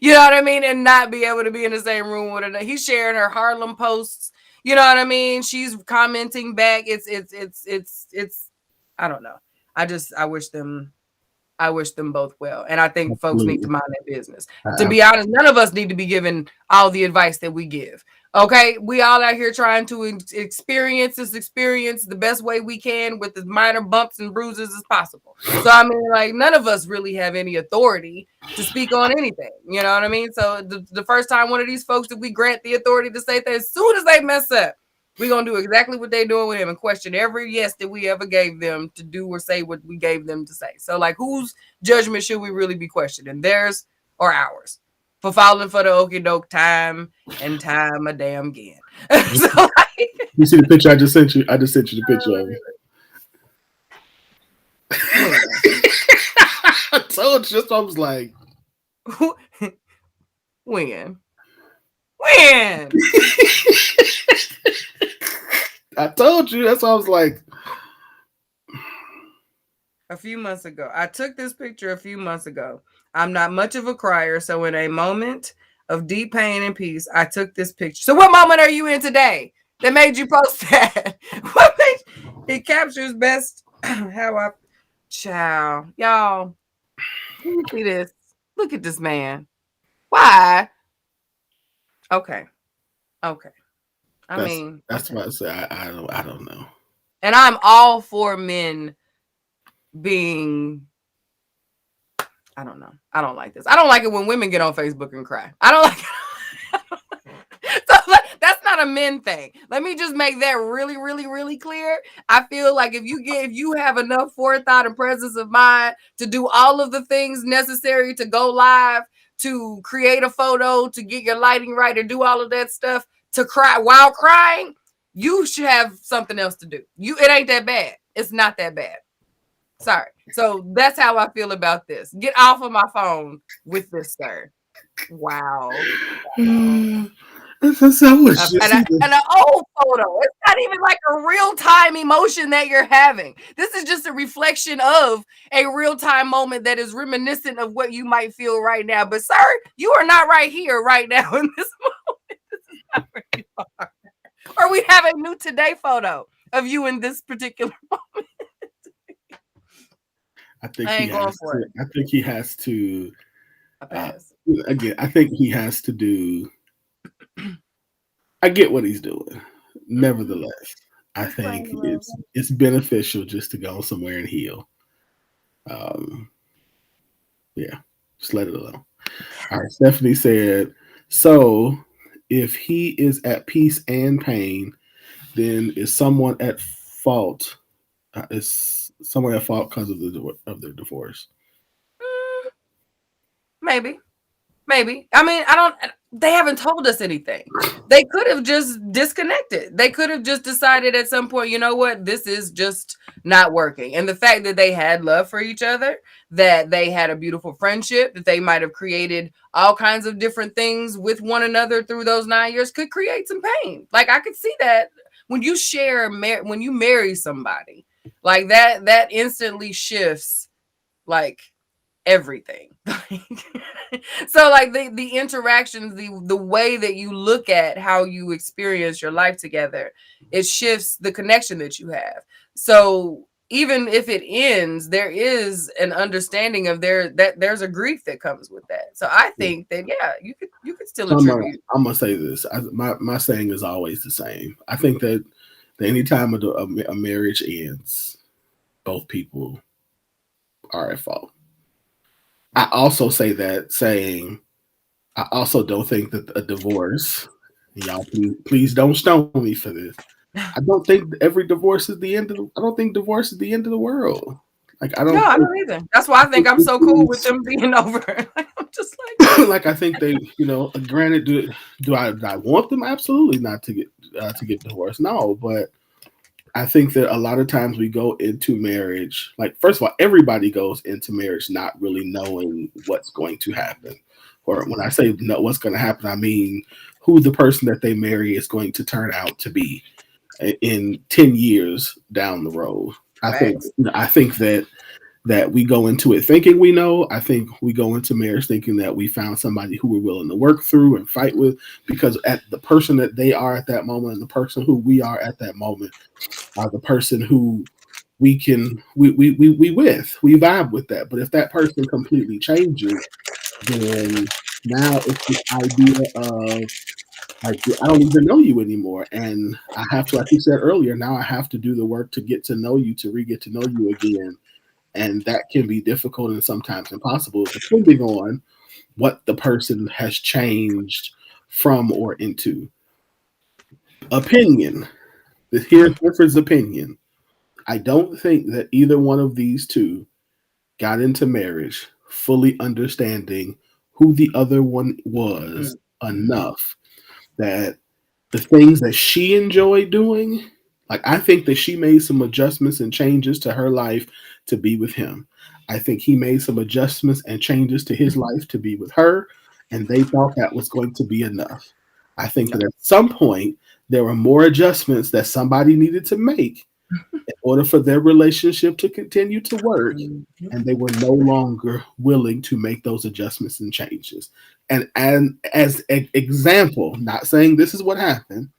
You know what I mean? And not be able to be in the same room with her. He's sharing her Harlem posts. You know what I mean? She's commenting back. It's I don't know. I wish them both well. And I think folks need to mind their business. To be honest, none of us need to be given all the advice that we give. Okay, we all out here trying to experience this experience the best way we can with as minor bumps and bruises as possible. So none of us really have any authority to speak on anything. You know what I mean? So the first time one of these folks that we grant the authority to say that, as soon as they mess up, we're gonna do exactly what they're doing with him and question every yes that we ever gave them to do or say what we gave them to say. So whose judgment should we really be questioning? Theirs or ours? For falling for the okie doke time and time a damn again. So, you see the picture I just sent you? I just sent you the picture of it. I told you. I was like, when? I told you. That's why I was like, a few months ago. I took this picture a few months ago. I'm not much of a crier, so in a moment of deep pain and peace, I took this picture. So what moment are you in today that made you post that? What made it captures best how I child. Y'all, you see this? Look at this man. Why? Okay. That's what I say. I don't know. And I'm all for men being, I don't know. I don't like this. I don't like it when women get on Facebook and cry. I don't like it. So that's not a men thing. Let me just make that really, really, really clear. I feel like if you have enough forethought and presence of mind to do all of the things necessary to go live, to create a photo, to get your lighting right, and do all of that stuff, to cry while crying, you should have something else to do. It ain't that bad. It's not that bad. Sorry. So that's how I feel about this. Get off of my phone with this, sir. Wow. And an old photo. It's not even like a real-time emotion that you're having. This is just a reflection of a real-time moment that is reminiscent of what you might feel right now. But sir, you are not right here right now in this moment. This is not where you are. Or we have a new today photo of you in this particular moment. I think he has to I pass. Again, I think he has to do. I get what he's doing. Nevertheless, I He's playing think the role. it's beneficial just to go somewhere and heal. Um, yeah, just let it alone. All right, Stephanie said, so if he is at peace and pain, then is someone at fault? Is someone at fault because of their divorce? Maybe. I mean, I don't. They haven't told us anything. They could have just disconnected. They could have just decided at some point, you know what, this is just not working. And the fact that they had love for each other, that they had a beautiful friendship, that they might have created all kinds of different things with one another through those 9 years could create some pain. Like I could see that when you when you marry somebody, like that instantly shifts like everything. So like the interactions, the way that you look at how you experience your life together, it shifts the connection that you have. So even if it ends, there is an understanding of that there's a grief that comes with that. So I think that you could still attribute. I'm gonna say this. My saying is always the same. I think that anytime a marriage ends, both people are at fault. I also say that saying, I also don't think that a divorce, y'all please don't stone me for this. I don't think every divorce is the end of I don't think divorce is the end of the world. Like I don't. No, I don't either. That's why I think I'm so cool with them being over. I'm just like, like I think they, granted, do I want them? Absolutely not to get divorced. No, but I think that a lot of times we go into marriage, like, first of all, everybody goes into marriage not really knowing what's going to happen. Or when I say know what's going to happen, I mean who the person that they marry is going to turn out to be in 10 years down the road. I think that we go into it thinking we know. I think we go into marriage thinking that we found somebody who we're willing to work through and fight with, because at the person that they are at that moment and the person who we are at that moment are the person who we vibe with that. But if that person completely changes, then now it's this idea of like, I don't even know you anymore, and I have to, like you said earlier, now I have to do the work to get to know you, to re-get to know you again. And that can be difficult and sometimes impossible, depending on what the person has changed from or into. Opinion. Here's Clifford's opinion. I don't think that either one of these two got into marriage fully understanding who the other one was enough that the things that she enjoyed doing, like I think that she made some adjustments and changes to her life to be with him. I think he made some adjustments and changes to his life to be with her, and they thought that was going to be enough. I think that at some point there were more adjustments that somebody needed to make in order for their relationship to continue to work, and they were no longer willing to make those adjustments and changes. And as an example, not saying this is what happened,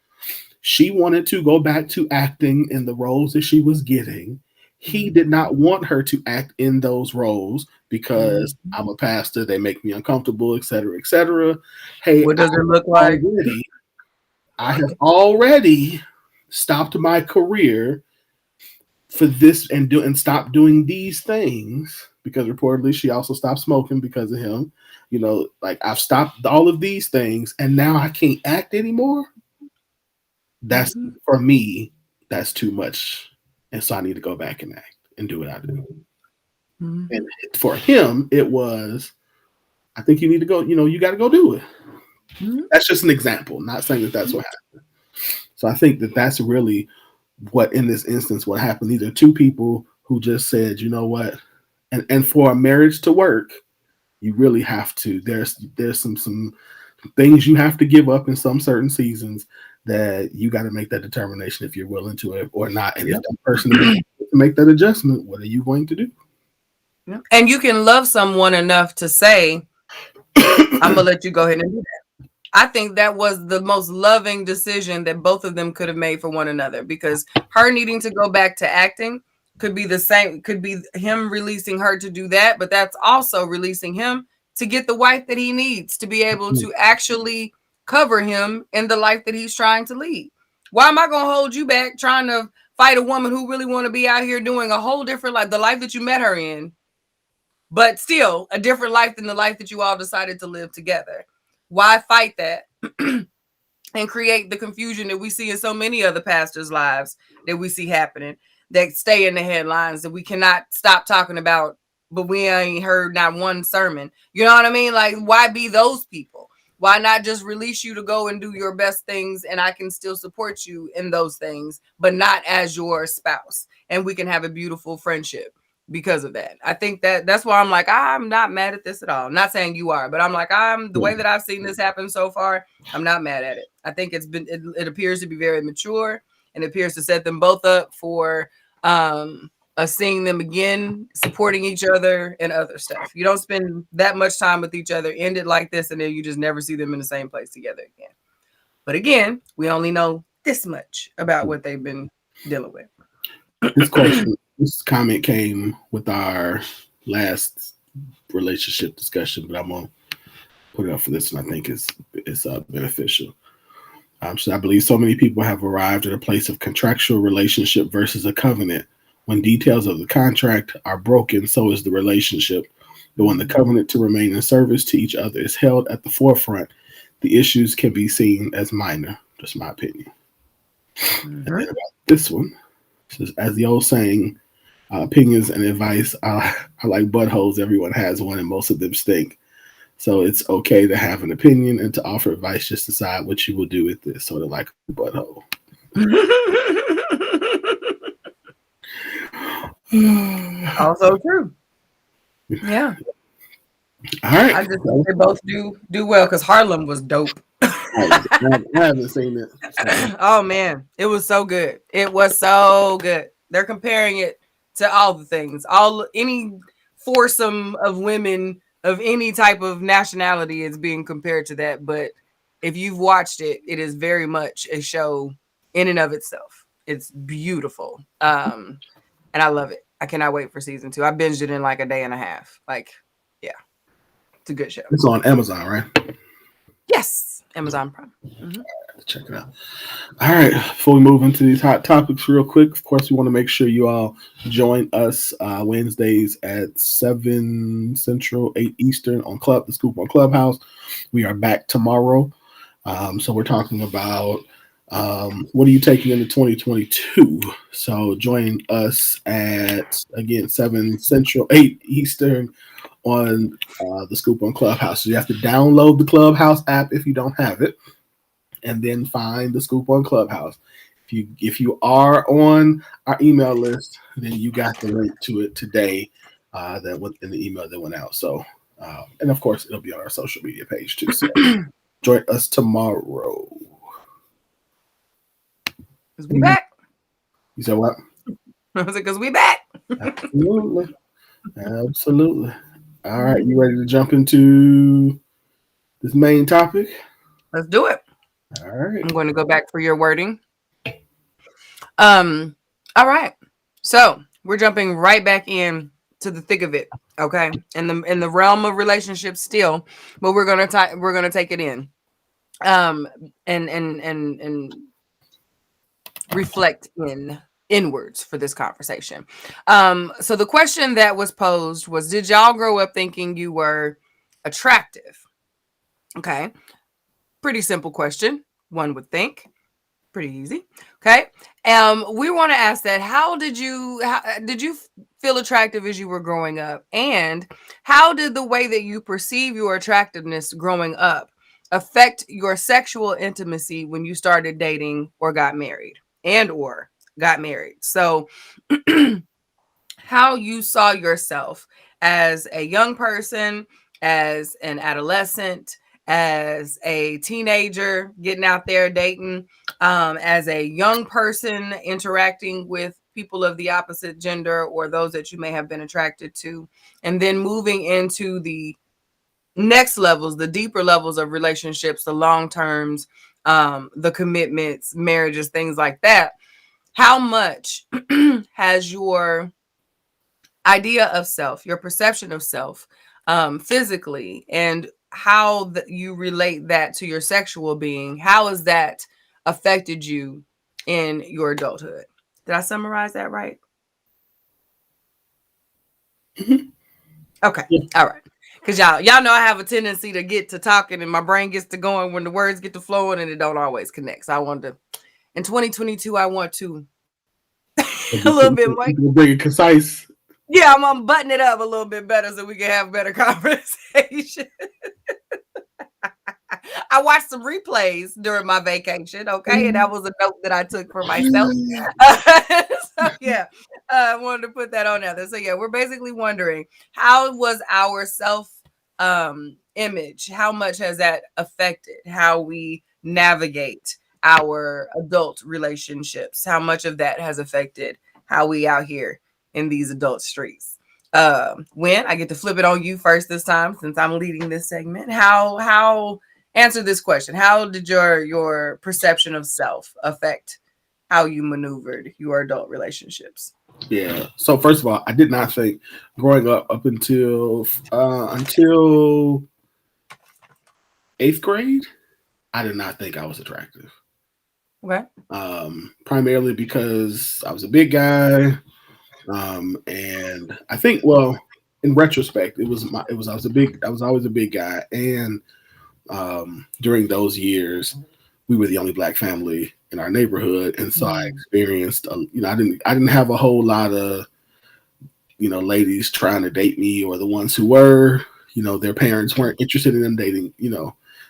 she wanted to go back to acting in the roles that she was getting. He did not want her to act in those roles because I'm a pastor, they make me uncomfortable, etc., etc. Hey, what does it look like? I have already stopped my career for this and stop doing these things, because reportedly she also stopped smoking because of him. Like, I've stopped all of these things and now I can't act anymore. That's for me, that's too much. And so I need to go back and act and do what I do. And for him, it was, I think you need to go, you got to go do it. That's just an example, not saying that that's what happened. So I think that that's really what, in this instance, what happened. These are two people who just said, you know what, and for a marriage to work, you really have to, there's some things you have to give up in some certain seasons that you got to make that determination if you're willing to it or not. And if that person is to make that adjustment, what are you going to do? And you can love someone enough to say, I'm gonna let you go ahead and do that. I think that was the most loving decision that both of them could have made for one another, because her needing to go back to acting could be the same, could be him releasing her to do that, but that's also releasing him to get the wife that he needs to be able to actually cover him in the life that he's trying to lead. Why am I going to hold you back trying to fight a woman who really want to be out here doing a whole different life, the life that you met her in, but still a different life than the life that you all decided to live together? Why fight that and create the confusion that we see in so many other pastors' lives that we see happening, that stay in the headlines, that we cannot stop talking about, but we ain't heard not one sermon? You know what I mean? Like, why be those people? Why not just release you to go and do your best things, and I can still support you in those things, but not as your spouse, and we can have a beautiful friendship because of that? I think that's why I'm like, I'm not mad at this at all. I'm not saying you are, but I'm like, the way that I've seen this happen so far, I'm not mad at it. I think it appears to be very mature, and it appears to set them both up for us seeing them again, supporting each other and other stuff. You don't spend that much time with each other, end it like this, and then you just never see them in the same place together again. But again, we only know this much about what they've been dealing with. This comment came with our last relationship discussion, but I'm gonna put it up for this one. I think it's beneficial. So I believe so many people have arrived at a place of contractual relationship versus a covenant. When details of the contract are broken, so is the relationship. But when the covenant to remain in service to each other is held at the forefront, the issues can be seen as minor. Just my opinion. And then about this one, says, as the old saying, opinions and advice are like buttholes. Everyone has one, and most of them stink. So it's okay to have an opinion and to offer advice. Just decide what you will do with this. Sort of like a butthole. Also true. Yeah. All right. I just think they both do well, because Harlem was dope. I haven't seen it. So. Oh man, it was so good. It was so good. They're comparing it to all the things, any foursome of women of any type of nationality is being compared to that. But if you've watched it, it is very much a show in and of itself. It's beautiful. And I love it. I cannot wait for season 2. I binged it in like a day and a half. Like, yeah, it's a good show. It's on Amazon, right? Yes, Amazon Prime. Mm-hmm. Check it out. All right. Before we move into these hot topics real quick, of course, we want to make sure you all join us Wednesdays at 7 Central, 8 Eastern on The Scoop on Clubhouse. We are back tomorrow. So we're talking about what are you taking into 2022? So join us at, again, 7 Central, 8 Eastern on The Scoop on Clubhouse. So you have to download the Clubhouse app if you don't have it, and then find The Scoop on Clubhouse. If you are on our email list, then you got the link to it today that went in the email that went out. So, and of course, it'll be on our social media page too. So join us tomorrow. Because we back. You said what? I was like, because we back. Absolutely. Absolutely. All right. You ready to jump into this main topic? Let's do it. All right. I'm going to go back for your wording. All right. So we're jumping right back in to the thick of it. Okay. In the realm of relationships still, but we're gonna take it in. And reflect inwards for this conversation. So the question that was posed was, did y'all grow up thinking you were attractive? Okay. Pretty simple question, one would think. Pretty easy. Okay. We want to ask that. How did you feel attractive as you were growing up? And how did the way that you perceive your attractiveness growing up affect your sexual intimacy when you started dating or got married? So how you saw yourself as a young person, as an adolescent, as a teenager getting out there dating, as a young person interacting with people of the opposite gender or those that you may have been attracted to, and then moving into the next levels, the deeper levels of relationships, the long terms, the commitments, marriages, things like that. How much has your idea of self, your perception of self, physically, and how you relate that to your sexual being. How has that affected you in your adulthood? Did I summarize that right? Okay. Yeah. All right. Because y'all know I have a tendency to get to talking and my brain gets to going when the words get to flowing, and it don't always connect. So I wanted to, in 2022, I want to a little bit more. Bring it concise. Yeah, I'm button it up a little bit better so we can have better conversation. I watched some replays during my vacation, okay? And that was a note that I took for myself. So yeah, I wanted to put that on there. So yeah, we're basically wondering, how was our self image? How much has that affected how we navigate our adult relationships? How much of that has affected how we out here in these adult streets? When I get to flip it on you first this time, since I'm leading this segment, how answer this question. How did your perception of self affect how you maneuvered your adult relationships? Yeah. So first of all, I did not think growing up until 8th grade, I did not think I was attractive. Okay. Primarily because I was a big guy. And I think, well, in retrospect, I was always a big guy. And during those years, we were the only Black family in our neighborhood, and so I experienced, I didn't have a whole lot of, ladies trying to date me, or the ones who were, their parents weren't interested in them dating,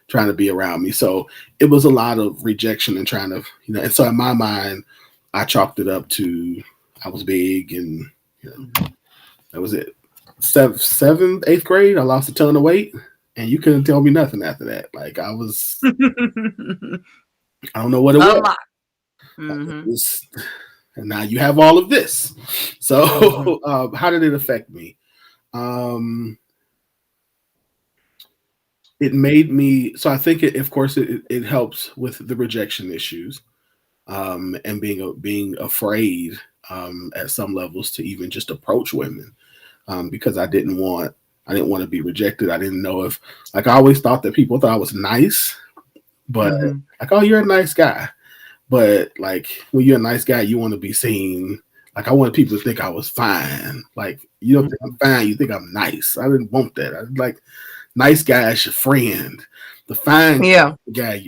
trying to be around me. So it was a lot of rejection and trying to, and so in my mind, I chalked it up to I was big, and that was it. 7th, 8th grade, I lost a ton of weight. And you couldn't tell me nothing after that. Like I was, I don't know what it was. Mm-hmm. And now you have all of this. So how did it affect me? It made me, so I think of course it helps with the rejection issues, and being afraid at some levels to even just approach women, because I didn't want to be rejected. I didn't know if, like, I always thought that people thought I was nice, but like, oh, you're a nice guy. But like, when you're a nice guy, you want to be seen. Like, I wanted people to think I was fine. Like, you don't think I'm fine, you think I'm nice. I didn't want that. I like, nice guy as your friend. The fine guy,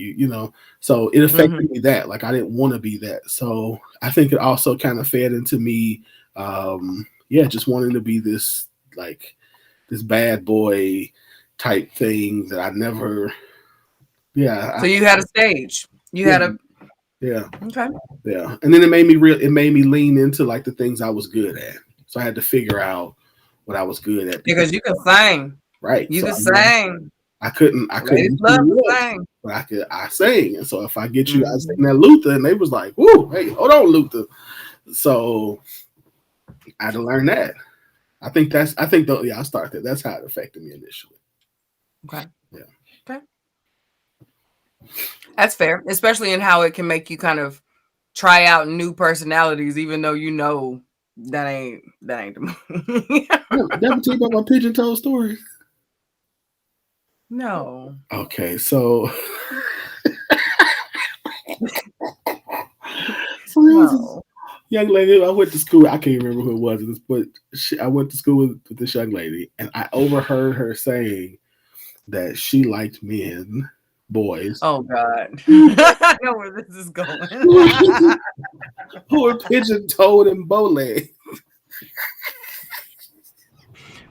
So it affected me that. Like, I didn't want to be that. So I think it also kind of fed into me, just wanting to be this, like, this bad boy type thing that I never. Yeah. So you had a stage. You had a. Yeah. Okay. Yeah, and then it made me lean into like the things I was good at. So I had to figure out what I was good at, because you can sing. Right. You can sing. I couldn't love to sing. But I sang. And so if I get you guys singing that Luther, and they was like, whoa, hey, hold on, Luther. So I had to learn that. I started that. That's how it affected me initially. Okay. Yeah. Okay. That's fair, especially in how it can make you kind of try out new personalities, even though that ain't the movie. Never tell you about my pigeon toe story. No. Okay, so young lady, I went to school. I can't remember who it was, but I went to school with this young lady, and I overheard her saying that she liked boys. Oh God, I know where this is going. Who are pigeon-toed and bow-legged,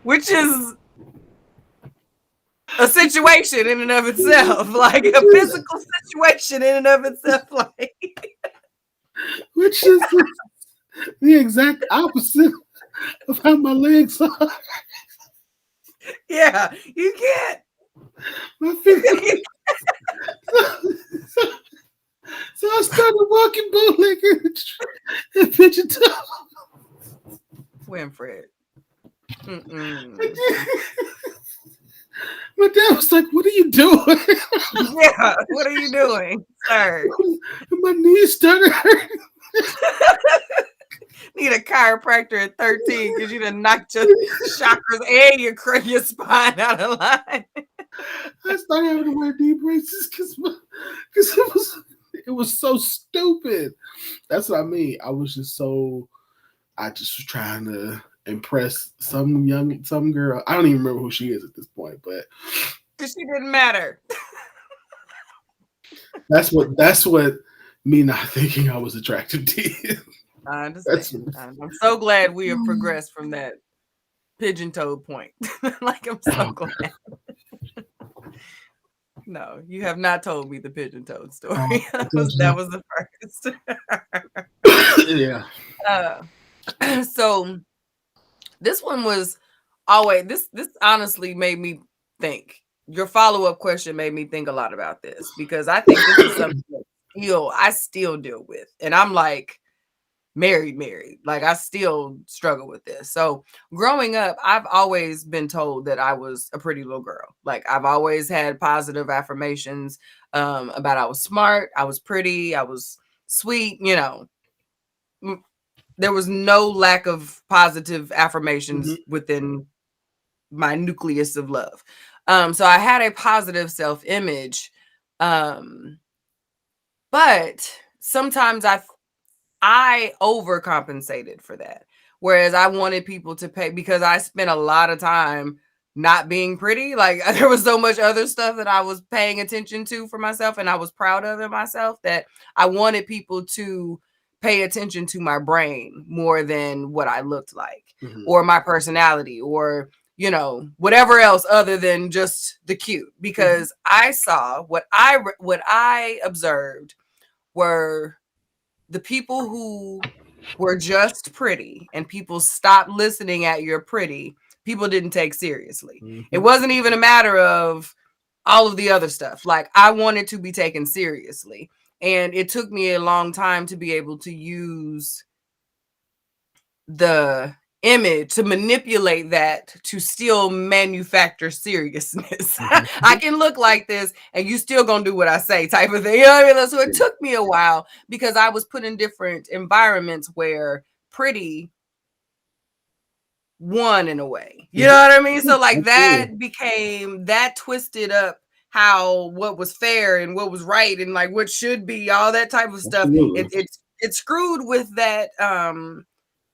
which is a situation in and of itself, like a physical situation in and of itself, like. Which is the exact opposite of how my legs are. Yeah, you can't. So I started walking bow-legged and pigeon-toed. Winfred. My dad was like, "What are you doing?" Yeah, what are you doing, sir? My knees started hurting. Need a chiropractor at 13 because you done knocked your chakras and your spine out of line. I started having to wear knee braces because it was so stupid. That's what I mean. I just was trying to impress some girl. I don't even remember who she is at this point, but because she didn't matter. That's what me not thinking I was attractive did. I understand. I'm so glad we have progressed from that pigeon-toed point. Like, I'm so glad. No, you have not told me the pigeon-toed story. That was the first. Yeah. So this one was always this honestly made me think. Your follow-up question made me think a lot about this because I think this is something that I still deal with. And I'm like married. Like, I still struggle with this. So growing up, I've always been told that I was a pretty little girl. Like, I've always had positive affirmations about I was smart, I was pretty, I was sweet, you know. There was no lack of positive affirmations within my nucleus of love. So I had a positive self-image. But sometimes I overcompensated for that. Whereas I wanted people to pay because I spent a lot of time not being pretty. Like, there was so much other stuff that I was paying attention to for myself and I was proud of in myself that I wanted people to pay attention to my brain more than what I looked like or my personality or, you know, whatever else other than just the cute, because I saw what I observed were the people who were just pretty and people stopped listening at your pretty, people didn't take seriously. It wasn't even a matter of all of the other stuff. Like, I wanted to be taken seriously. And it took me a long time to be able to use the image to manipulate that to still manufacture seriousness. I can look like this and you still gonna do what I say type of thing. You know what I mean? So it took me a while because I was put in different environments where pretty won in a way. You know what I mean? So like that twisted up how what was fair and what was right and like what should be, all that type of stuff. It screwed with that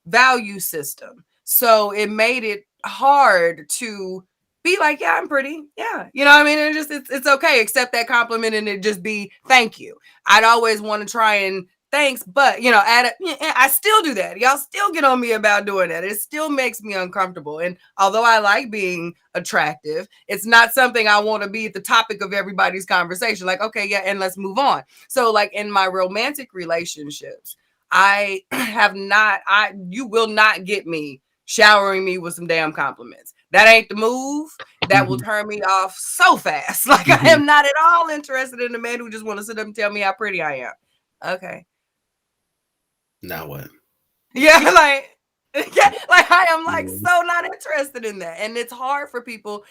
value system. So it made it hard to be like, yeah, I'm pretty. Yeah. You know what I mean? And it's okay. Accept that compliment and it just be thank you. I'd always want to try and thanks, but you know, I still do that. Y'all still get on me about doing that. It still makes me uncomfortable. And although I like being attractive, it's not something I want to be at the topic of everybody's conversation. Like, okay, yeah, and let's move on. So like in my romantic relationships, you will not get me showering me with some damn compliments. That ain't the move. That will turn me off so fast. Like I am not at all interested in a man who just want to sit up and tell me how pretty I am. Okay. Now what? Yeah, like I am like so not interested in that. And it's hard for people,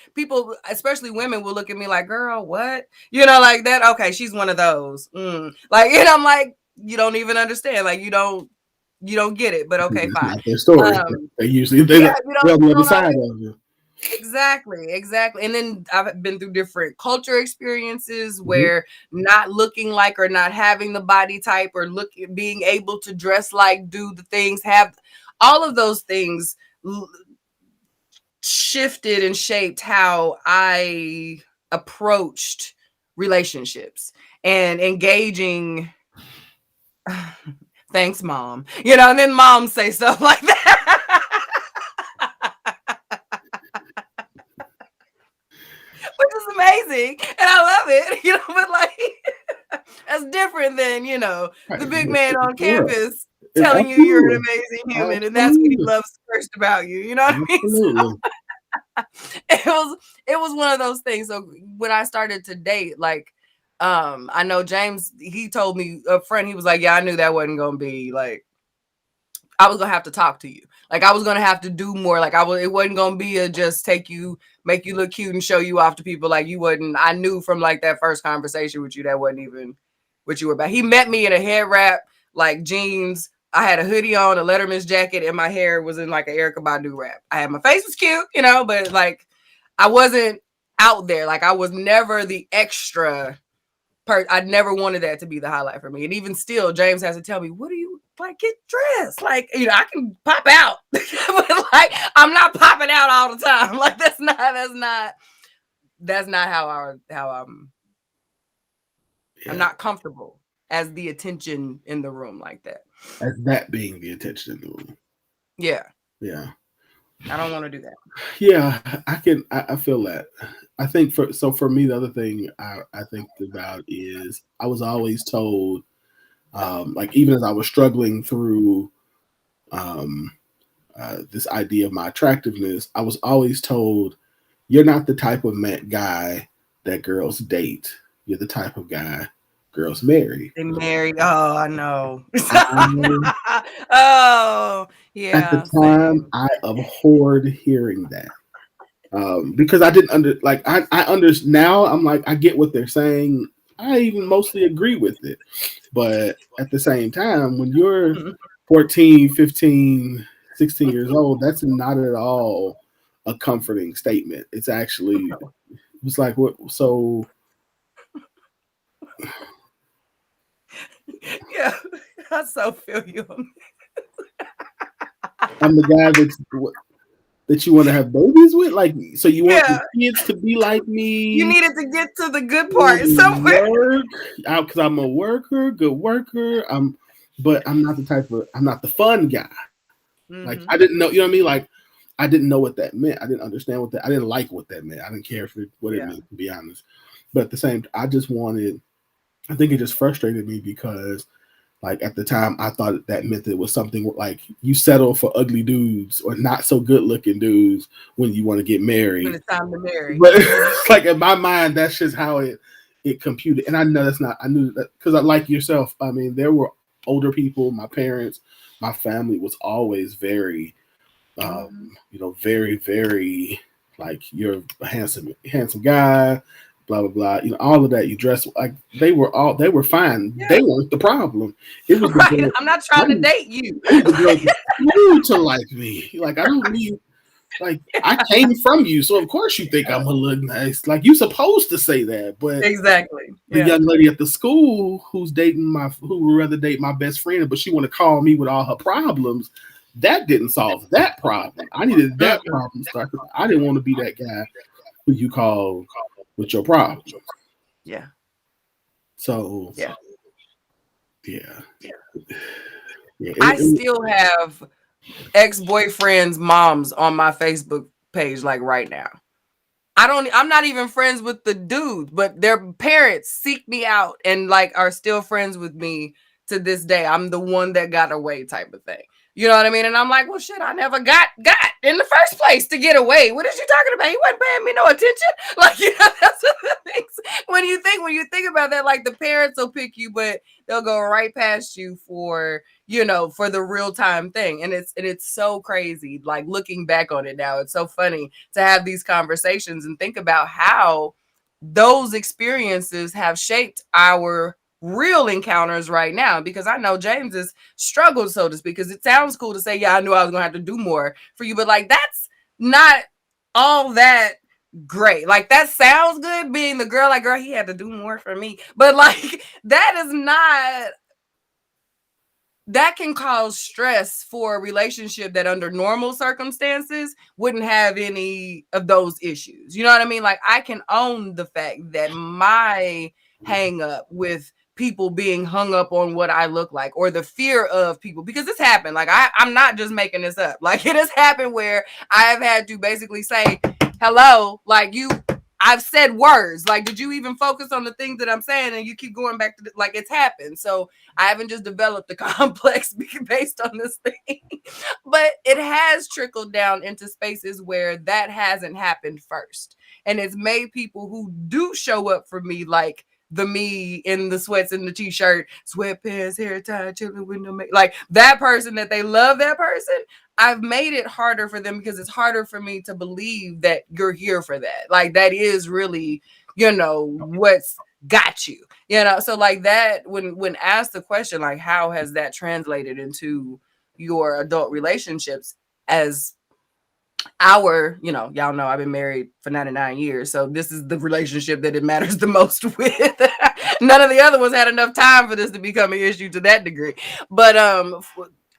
especially women, will look at me like, girl, what? You know, like that. Okay, she's one of those. Like, you know, I'm like, you don't even understand. Like, you don't get it, but okay, fine. Not their story. They usually on the other side of you. Exactly. And then I've been through different culture experiences where not looking like or not having the body type or being able to dress like, do the things, have all of those things shifted and shaped how I approached relationships and engaging. Thanks, Mom. You know, and then moms say stuff like that. Which is amazing. And I love it. You know, but like that's different than, you know, the big man on campus telling you you're an amazing human. And that's what he loves first about you. You know what I mean? So, it was one of those things. So when I started to date, like I know James, he told me up front, he was like, yeah, I knew that wasn't gonna be like, I was gonna have to talk to you. Like I was gonna have to do more. Like it wasn't gonna be a just make you look cute and show you off to people. Like you wouldn't. I knew from like that first conversation with you that wasn't even what you were about. He met me in a head wrap, like jeans, I had a hoodie on, a Letterman's jacket, and my hair was in like an Erykah Badu wrap. I had my face was cute, you know, but like I wasn't out there. Like I was never the extra I never wanted that to be the highlight for me. And even still, James has to tell me, what do you like, get dressed? Like, you know, I can pop out. But like I'm not popping out all the time. Like that's not how I'm not comfortable as the attention in the room like that. As that being the attention in the room. Yeah. Yeah. I don't want to do that. Yeah, I feel that. I think for me, the other thing I think about is I was always told, like even as I was struggling through this idea of my attractiveness, I was always told, you're not the type of guy that girls date. You're the type of guy girls marry. They married. Oh, I know. Oh, yeah. At the time, I abhorred hearing that. Because I didn't now I'm like, I get what they're saying. I even mostly agree with it. But at the same time, when you're 14, 15, 16 years old, that's not at all a comforting statement. It's actually, it's like, what? So, yeah, I so feel you. I'm the guy that you want to have babies with, like, so you want the kids to be like me. You needed to get to the good part somewhere. Because I'm a worker, good worker. But I'm not the fun guy. Mm-hmm. Like I didn't know, you know what I mean? Like I didn't know what that meant. I didn't understand I didn't like what that meant. I didn't care for what it meant, to be honest. But at the same time, I think it just frustrated me because like at the time I thought that meant it was something like you settle for ugly dudes or not so good looking dudes when you want to get married. When it's time to marry. But like in my mind, that's just how it computed. And I know that's not, I knew that because I like yourself. I mean, there were older people, my parents, my family was always very, very, very like you're a handsome guy. Blah blah blah. You know, all of that. You dress like they were fine. Yeah. They weren't the problem. It was right. I'm not trying to date you. You to like me. Like I don't need. Like I came from you, so of course you think I'm gonna look nice. Like you're supposed to say that, but exactly. The young lady at the school who would rather date my best friend, but she want to call me with all her problems. That didn't solve that problem. I needed that problem started. I didn't want to be that guy who you call with your problem. Yeah. So yeah. I still have ex-boyfriends' moms on my Facebook page, like right now. I'm not even friends with the dude, but their parents seek me out and like are still friends with me to this day. I'm the one that got away type of thing. You know what I mean? And I'm like, well, shit, I never got in the first place to get away. What is you talking about? He wasn't paying me no attention. Like, you know, that's what the things. When you think about that, like the parents will pick you, but they'll go right past you for the real time thing. And it's so crazy. Like looking back on it now, it's so funny to have these conversations and think about how those experiences have shaped our real encounters right now, because I know James has struggled, so to speak, because it sounds cool to say, yeah, I knew I was gonna have to do more for you, but like that's not all that great. Like that sounds good being the girl, like girl, he had to do more for me, but like that can cause stress for a relationship that under normal circumstances wouldn't have any of those issues. You know what I mean? Like I can own the fact that my hang up with people being hung up on what I look like, or the fear of people, because this happened. Like I'm not just making this up. Like it has happened where I have had to basically say, hello, like I've said words, like, did you even focus on the things that I'm saying? And you keep going back to like it's happened. So I haven't just developed a complex based on this thing, but it has trickled down into spaces where that hasn't happened first. And it's made people who do show up for me, like the me in the sweats and the t-shirt, sweatpants, hair tied, chilling with no make, like that person that they love that person. I've made it harder for them because it's harder for me to believe that you're here for that. Like that is really, what's got you. You know, so like that, when asked the question, like, how has that translated into your adult relationships as our, you know, y'all know I've been married for 99 years. So this is the relationship that it matters the most with. None of the other ones had enough time for this to become an issue to that degree. But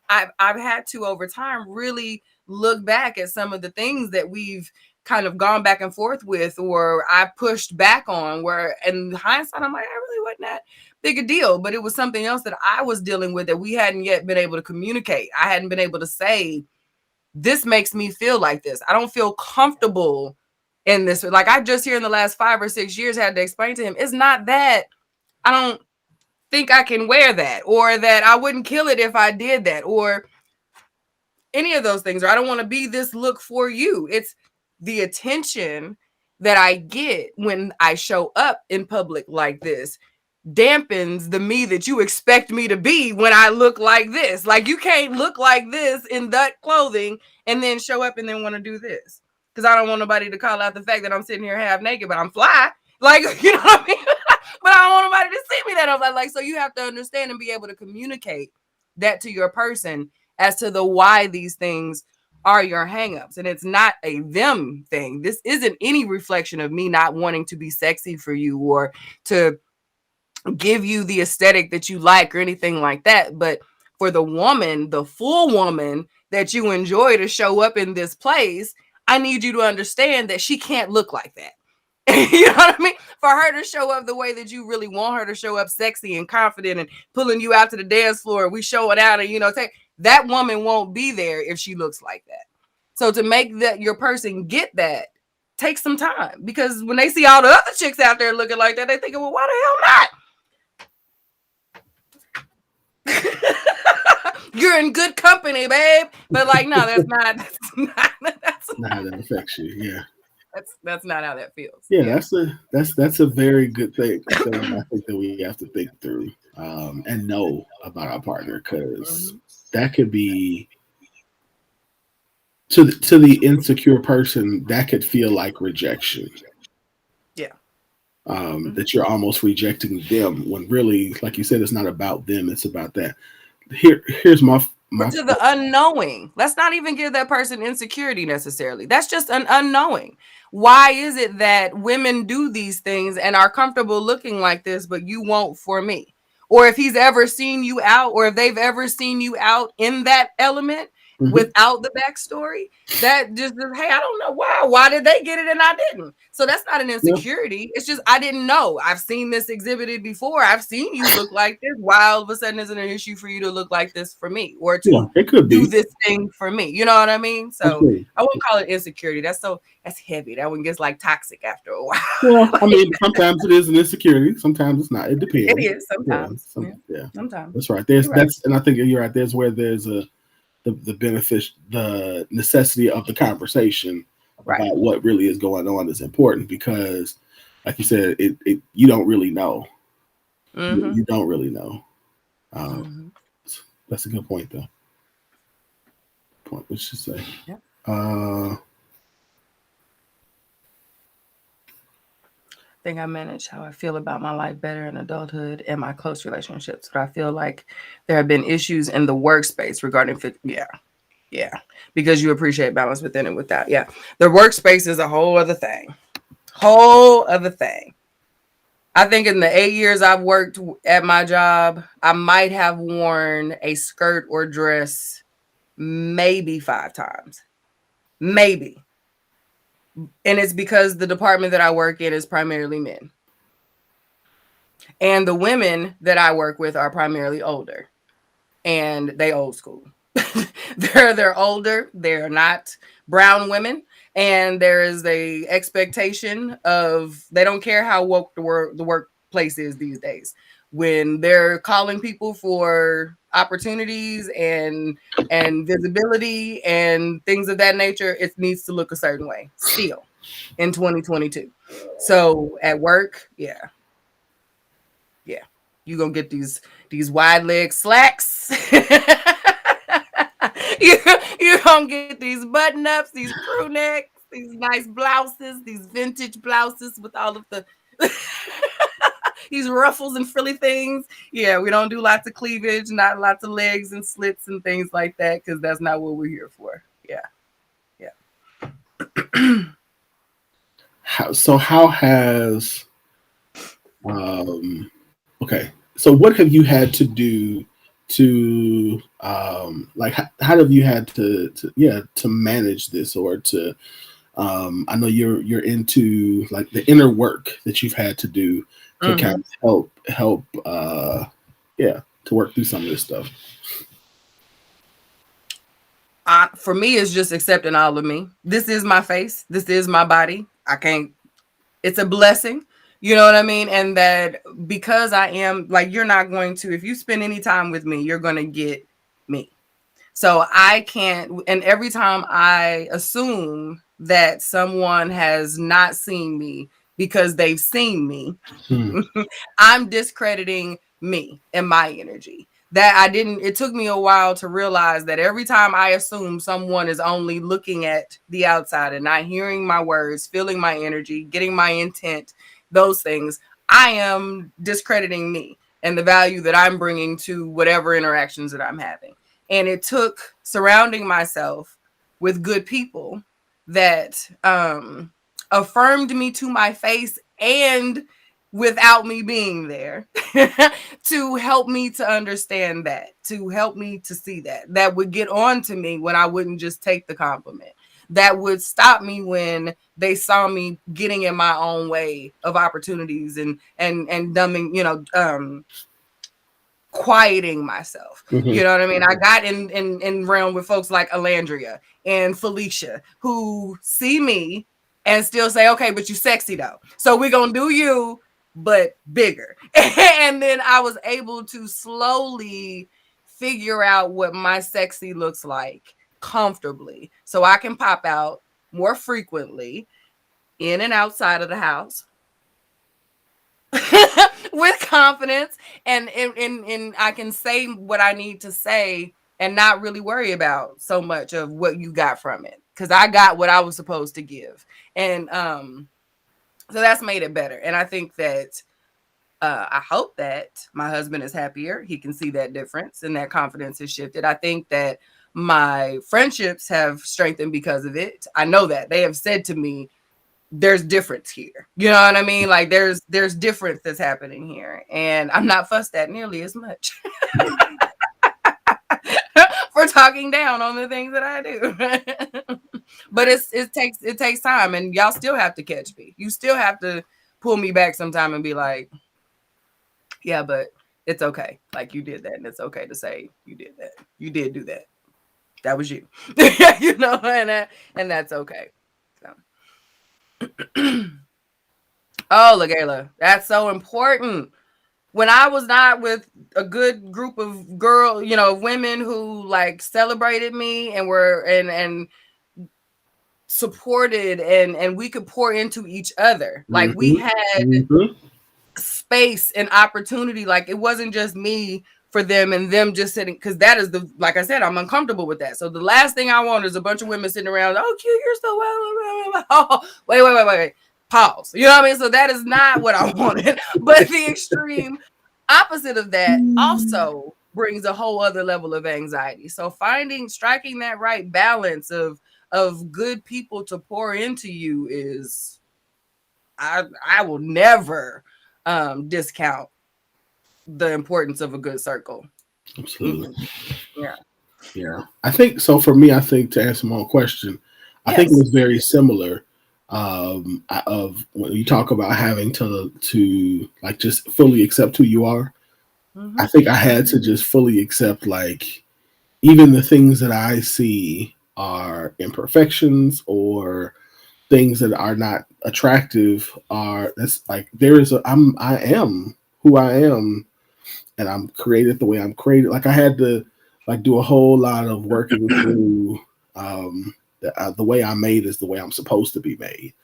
I've had to over time really look back at some of the things that we've kind of gone back and forth with, or I pushed back on, where in hindsight I'm like, I really wasn't that big a deal, but it was something else that I was dealing with that we hadn't yet been able to communicate. I hadn't been able to say, this makes me feel like this. I don't feel comfortable in this. Like I just here in the last 5 or 6 years had to explain to him, it's not that I don't think I can wear that, or that I wouldn't kill it if I did that, or any of those things, or I don't want to be this look for you. It's the attention that I get when I show up in public like this dampens the me that you expect me to be when I look like this. Like you can't look like this in that clothing and then show up and then want to do this. Because I don't want nobody to call out the fact that I'm sitting here half naked, but I'm fly. Like, you know what I mean? But I don't want nobody to see me that I'm like, so you have to understand and be able to communicate that to your person as to the why these things are your hangups. And it's not a them thing. This isn't any reflection of me not wanting to be sexy for you or to give you the aesthetic that you like or anything like that. But for the woman, the full woman that you enjoy to show up in this place, I need you to understand that she can't look like that. You know what I mean? For her to show up the way that you really want her to show up, sexy and confident and pulling you out to the dance floor, we showing out and, you know, that woman won't be there if she looks like that. So to make that your person get that, take some time, because when they see all the other chicks out there looking like that, they thinking, well, why the hell not? You're in good company, babe. But like, no, that's not how that affects you. Yeah. That's not how that feels. Yeah, that's a very good thing. I think that we have to think through and know about our partner, because that could be to the insecure person, that could feel like rejection. Yeah. That you're almost rejecting them when really, like you said, it's not about them, it's about that. Here's my to the unknowing. Let's not even give that person insecurity necessarily. That's just an unknowing. Why is it that women do these things and are comfortable looking like this, but you won't for me? Or if he's ever seen you out, or if they've ever seen you out in that element without the backstory, that just, hey, I don't know why. Why did they get it and I didn't? So that's not an insecurity. Yeah. It's just, I didn't know. I've seen this exhibited before. I've seen you look like this. Why all of a sudden is it an issue for you to look like this for me, or to it could do be this thing for me? You know what I mean? So I won't call it insecurity. That's heavy. That one gets like toxic after a while. Well, I mean, sometimes it is an insecurity. Sometimes it's not. It depends. It is sometimes. Yeah. Sometimes. That's right. And I think you're right. There's where there's the benefit, the necessity of the conversation about what really is going on is important, because, like you said, it you don't really know. You don't really know. That's a good point, though. What should say? Yeah. I think I manage how I feel about my life better in adulthood and my close relationships. But I feel like there have been issues in the workspace regarding because you appreciate balance within and without. Yeah, the workspace is a whole other thing. I think in the 8 years I've worked at my job, I might have worn a skirt or dress maybe 5 times, maybe. And it's because the department that I work in is primarily men. And the women that I work with are primarily older. And they old school. They're older. They're not brown women. And there is a expectation of, they don't care how woke the workplace is these days. When they're calling people for opportunities and visibility and things of that nature, it needs to look a certain way still in 2022. So at work, yeah, you're gonna get these wide leg slacks. You're gonna get these button ups, these crew necks, these nice blouses, these vintage blouses with all of the these ruffles and frilly things. Yeah, we don't do lots of cleavage, not lots of legs and slits and things like that, because that's not what we're here for. Yeah. How has okay, so what have you had to do to like how have you had to manage this, or to I know you're into like the inner work that you've had to do to kind of help to work through some of this stuff. For me, it's just accepting all of me. This is my face. This is my body. It's a blessing. You know what I mean? And that because I am, like, you're not going to, if you spend any time with me, you're going to get me. So I can't, and every time I assume that someone has not seen me because they've seen me, I'm discrediting me and my energy. It took me a while to realize that every time I assume someone is only looking at the outside and not hearing my words, feeling my energy, getting my intent, those things, I am discrediting me and the value that I'm bringing to whatever interactions that I'm having. And it took surrounding myself with good people that affirmed me to my face and without me being there to help me to understand that, to help me to see that would get on to me when I wouldn't just take the compliment, that would stop me when they saw me getting in my own way of opportunities and dumbing, quieting myself. You know what I mean? I got in realm with folks like Alandria and Felicia who see me and still say, okay, but you sexy though. So we're going to do you, but bigger. And then I was able to slowly figure out what my sexy looks like comfortably, so I can pop out more frequently in and outside of the house with confidence, and I can say what I need to say and not really worry about so much of what you got from it, because I got what I was supposed to give. And so that's made it better. And I think that I hope that my husband is happier. He can see that difference and that confidence has shifted. I think that my friendships have strengthened because of it. I know that they have said to me, there's difference here. You know what I mean? Like there's difference that's happening here. And I'm not fussed at nearly as much for talking down on the things that I do. But it takes time, and y'all still have to catch me. You still have to pull me back sometime and be like, yeah, but it's okay. Like you did that, and it's okay to say you did that. You did do that. That was you. You know, and that's okay. So. Oh, LaGayla, that's so important. When I was not with a good group of women who like celebrated me and were and supported and we could pour into each other. Like we had space and opportunity. Like it wasn't just me for them and them just sitting, because that is like I said, I'm uncomfortable with that. So the last thing I want is a bunch of women sitting around, oh, cute, you're so well. Oh, wait. Pause. You know what I mean? So that is not what I wanted. But the extreme opposite of that also brings a whole other level of anxiety. So striking that right balance of good people to pour into you is, I will never discount the importance of a good circle. Absolutely. Yeah. I think so. For me, I think to answer my own question, I think it was very similar. Of when you talk about having to like just fully accept who you are. I think I had to just fully accept, like, even the things that I see are imperfections or things that are not attractive that's like, I am who I am, and I'm created the way I'm created. Like I had to like do a whole lot of working through the way I'm made is the way I'm supposed to be made.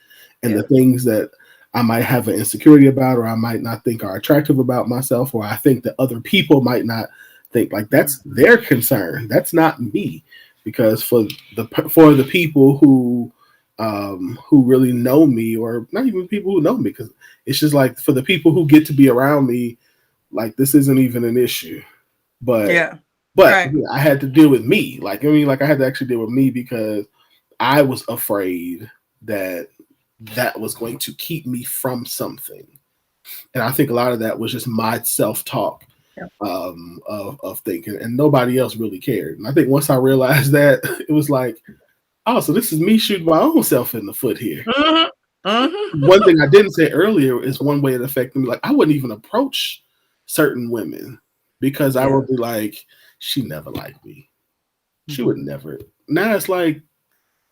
And the things that I might have an insecurity about, or I might not think are attractive about myself, or I think that other people might not think, like, that's their concern. That's not me. Because for the people who who really know me, or not even people who know me, because it's just like for the people who get to be around me, like this isn't even an issue. But Yeah. but Right. I had to deal with me. Like I mean, like I had to actually deal with me because I was afraid that that was going to keep me from something. And I think a lot of that was just my self-talk Yeah. of thinking, and nobody else really cared. And I think once I realized that, it was like, oh, so this is me shooting my own self in the foot here. Mhm. Mhm. One thing I didn't say earlier is one way it affected me. Like I wouldn't even approach certain women because I Yeah. would be like, she never liked me. She Mhm. would never. Now it's like,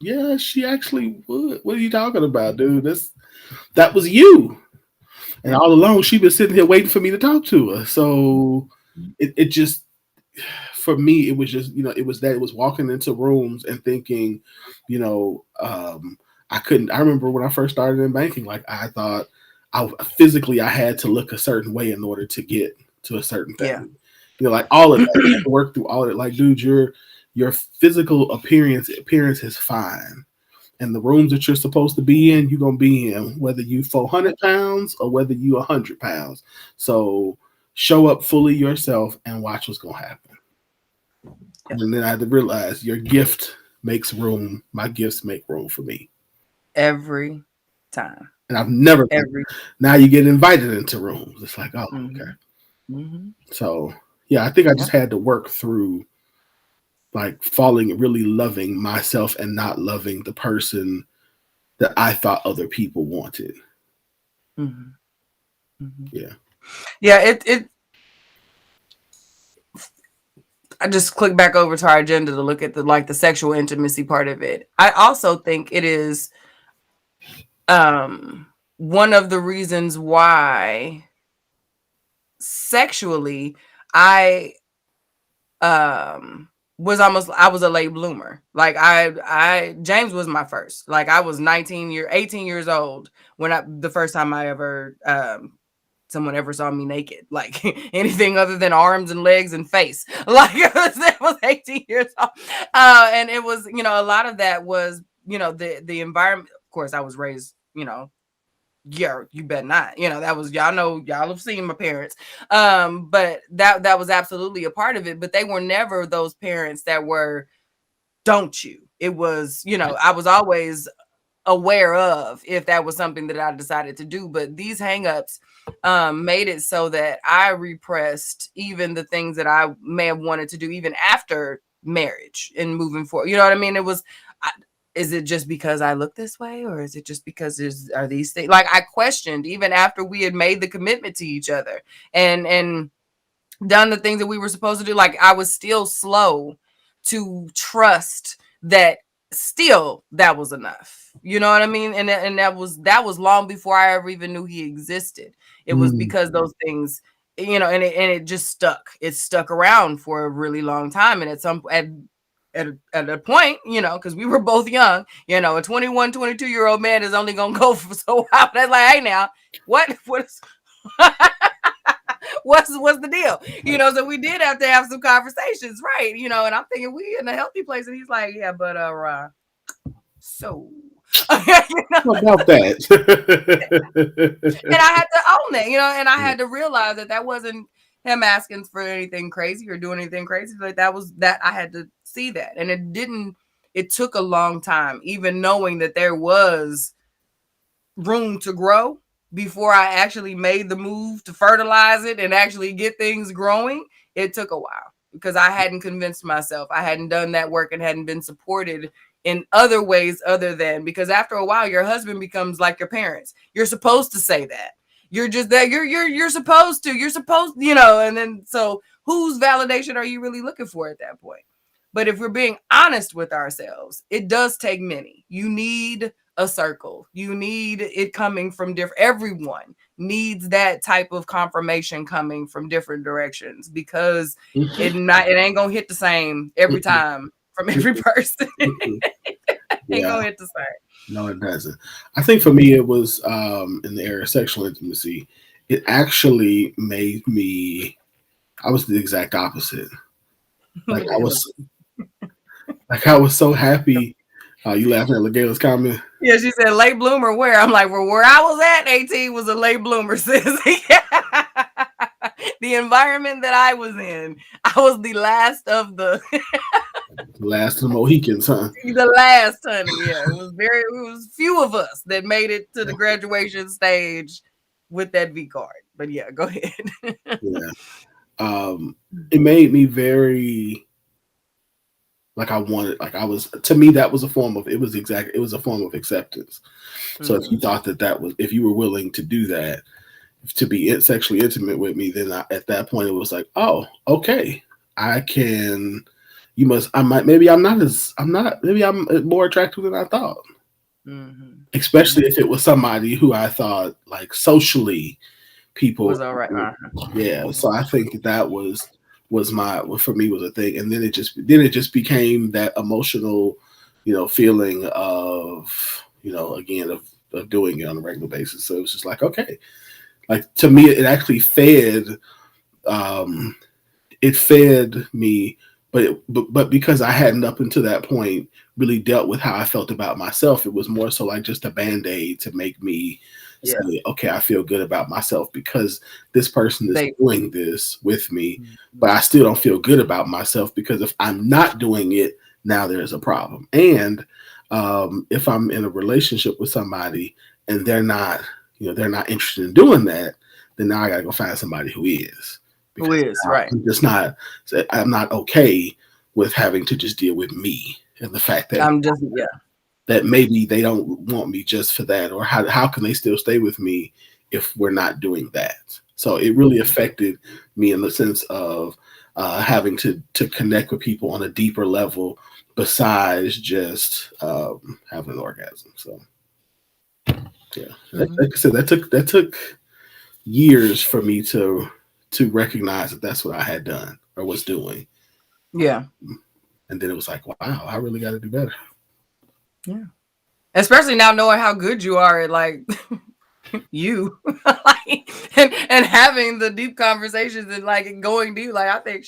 yeah, she actually would. What are you talking about, dude? That was you. And all along, she was sitting here waiting for me to talk to her. So it just, for me, it was just, it was that it was walking into rooms and thinking, I couldn't. I remember when I first started in banking, like I thought I had to look a certain way in order to get to a certain Yeah. thing. Like all of that, you have to work through all of it. Like, dude, your physical appearance is fine. And the rooms that you're supposed to be in, you're gonna be in, whether you 400 pounds or whether you 100 pounds. So show up fully yourself and watch what's gonna happen. Yeah. And then I had to realize your gift makes room. My gifts make room for me. Every time. And I've never. Now you get invited into rooms. It's like, oh, okay. Mm-hmm. So yeah, I think I just had to work through like really loving myself and not loving the person that I thought other people wanted. Mm-hmm. Mm-hmm. Yeah. Yeah, it I just click back over to our agenda to look at the sexual intimacy part of it. I also think it is one of the reasons why sexually I I was a late bloomer. Like James was my first. Like I was 18 years old when the first time I ever someone ever saw me naked, like anything other than arms and legs and face. Like it was 18 years old. And it was, a lot of that was, the environment. Of course, I was raised, yeah, you bet not. That was, y'all have seen my parents. But that was absolutely a part of it. But they were never those parents that were, don't you? It was, I was always aware of if that was something that I decided to do. But these hangups made it so that I repressed even the things that I may have wanted to do even after marriage and moving forward. You know what I mean? It was, is it just because I look this way, or is it just because are these things? Like I questioned even after we had made the commitment to each other and done the things that we were supposed to do. Like I was still slow to trust that still that was enough. You know what I mean? And that was long before I ever even knew he existed. It was because those things, and it just stuck. It stuck around for a really long time. And at a point, because we were both young, a 21, 22-year-old man is only gonna go for so while. That's like, hey now, what is what's the deal? So we did have to have some conversations, right? And I'm thinking we in a healthy place, and he's like, yeah, but so about that. And I had to own it, and I had to realize that wasn't him asking for anything crazy or doing anything crazy. Like that was that I had to see that. And it took a long time, even knowing that there was room to grow before I actually made the move to fertilize it and actually get things growing. It took a while because I hadn't convinced myself. I hadn't done that work and hadn't been supported in other ways other than, because after a while your husband becomes like your parents. You're supposed to say that. You're just that you're supposed to, and then so whose validation are you really looking for at that point? But if we're being honest with ourselves, it does take many. You need a circle. You need it coming from everyone needs that type of confirmation coming from different directions, because it ain't gonna hit the same every time from every person. Ain't gonna hit the same. No, it doesn't. I think for me, it was in the area of sexual intimacy. It actually made me. I was the exact opposite. Like I was so happy. You laughing at LaGayla's comment? Yeah, she said late bloomer where? I'm like, well, where I was at, 18 was a late bloomer, sis. The environment that I was in, I was the last of the Last of the Mohicans, huh? the last, honey. Yeah, it was few of us that made it to the graduation stage with that V card. But yeah, go ahead. Yeah. It made me very like I wanted, like I was, to me, that was a form of, it was a form of acceptance. So if you thought if you were willing to do that, to be sexually intimate with me, then at that point it was like, oh, okay, maybe I'm more attractive than I thought. Mm-hmm. Especially if it was somebody who I thought like socially people was all right. Yeah. So I think that was for me was a thing. And then it just became that emotional, feeling of, again, of doing it on a regular basis. So it was just like, okay, like to me, it actually fed me, but because I hadn't up until that point really dealt with how I felt about myself, it was more so like just a Band-Aid to make me say, okay, I feel good about myself because this person is doing this with me, but I still don't feel good about myself because if I'm not doing it, now there's a problem. And if I'm in a relationship with somebody and they're not interested in doing that, then now I gotta go find somebody who is. Who is, right. I'm not okay with having to just deal with me and the fact that that maybe they don't want me just for that, or how can they still stay with me if we're not doing that? So it really affected me in the sense of having to connect with people on a deeper level besides just having an orgasm. So yeah, like I said, that took years for me to recognize that that's what I had done or was doing. Yeah. And then it was like, wow, I really got to do better. Yeah. Especially now knowing how good you are at like you and having the deep conversations and like going deep. Like I think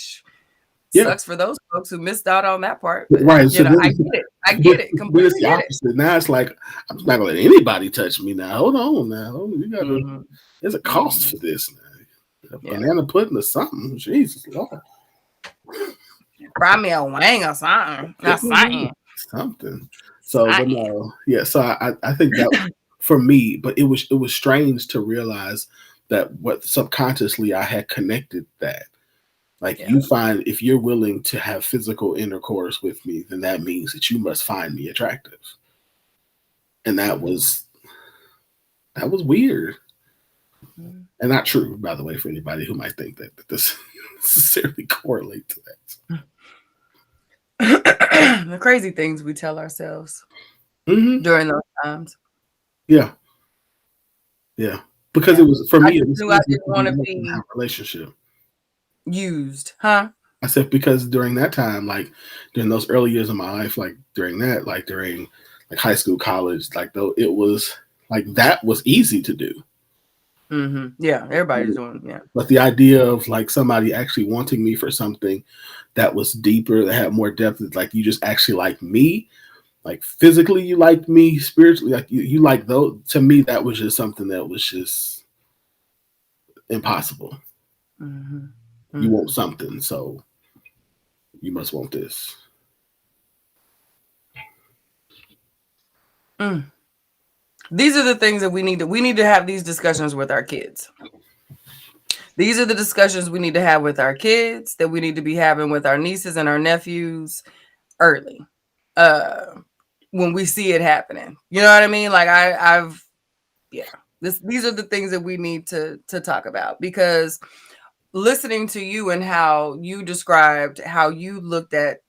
sucks for those folks who missed out on that part. But, right. So then, I get it. Completely it's the opposite. Now it's like, I'm not gonna let anybody touch me now. Hold on now. You gotta there's a cost for this now. Banana pudding or something. Jesus Lord. Fry me a wang or something. Something. So but no, yeah. So I think that for me, but it was strange to realize that what subconsciously I had connected that. Like you find if you're willing to have physical intercourse with me, then that means that you must find me attractive. And that was weird. And not true, by the way, for anybody who might think that this necessarily correlate to that. The crazy things we tell ourselves during those times. Yeah. Yeah. Because it was, for me, it was I didn't want to be a relationship. Used, huh? I said because during that time, like during those early years of my life, like during high school, college, like though it was like that was easy to do. Yeah, everybody's doing. Yeah, but the idea of like somebody actually wanting me for something that was deeper, that had more depth, like you just actually like me, like physically you liked me, spiritually like you like those. To me, that was just something that was just impossible. You want something, so you must want this. These are the things that we need to have these discussions with our kids. These are the discussions we need to have with our kids, that we need to be having with our nieces and our nephews early. When we see it happening. You know what I mean? Like these are the things that we need to talk about, because listening to you and how you described how you looked at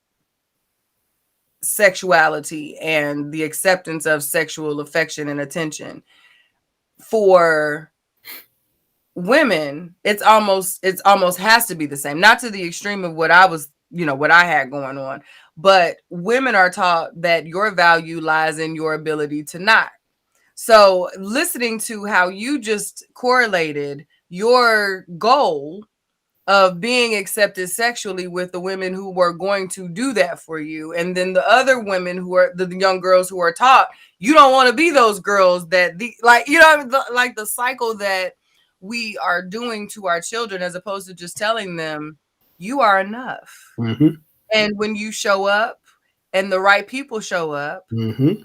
sexuality and the acceptance of sexual affection and attention for women, it's almost has to be the same, not to the extreme of what I was, what I had going on, but women are taught that your value lies in your ability to not. So listening to how you just correlated your goal of being accepted sexually with the women who were going to do that for you. And then the other women who are the young girls who are taught, you don't want to be those girls that like the cycle that we are doing to our children, as opposed to just telling them you are enough. Mm-hmm. And when you show up and the right people show up, Mm-hmm.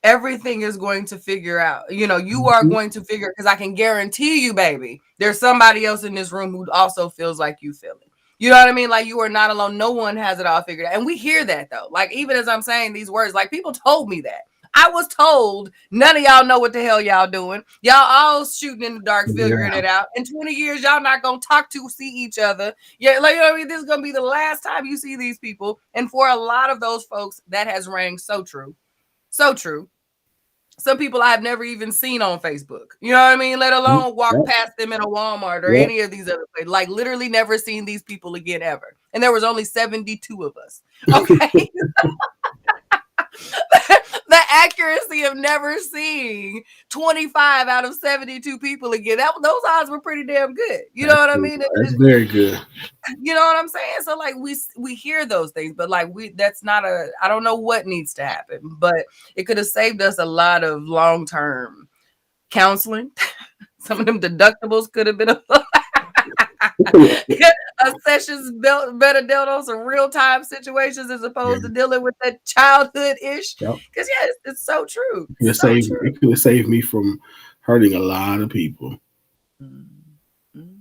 everything is going to figure out. You are Mm-hmm. going to figure, because I can guarantee you, baby, there's somebody else in this room who also feels like you feel it. You know what I mean? Like, you are not alone. No one has it all figured out. And we hear that, though. Like, even as I'm saying these words, like, people told me that. I was told none of y'all know what the hell y'all doing. Y'all all shooting in the dark, figuring it out. In 20 years, y'all not going to see each other. Yeah, like, you know what I mean? This is going to be the last time you see these people. And for a lot of those folks, that has rang so true. So true. Some people I have never even seen on Facebook. You know what I mean? Let alone walk past them in a Walmart or any of these other places. Like, literally never seen these people again ever. And there was only 72 of us. Okay. The accuracy of never seeing 25 out of 72 people again. Those odds were pretty damn good. You know what I mean? That's very good. You know what I'm saying? So, like, we hear those things, but like, that's not I don't know what needs to happen, but it could have saved us a lot of long-term counseling. Some of them deductibles could have been a sessions better dealt on some real-time situations, as opposed to dealing with that childhood ish. Because it's so true. It could have saved me from hurting a lot of people. Mm-hmm.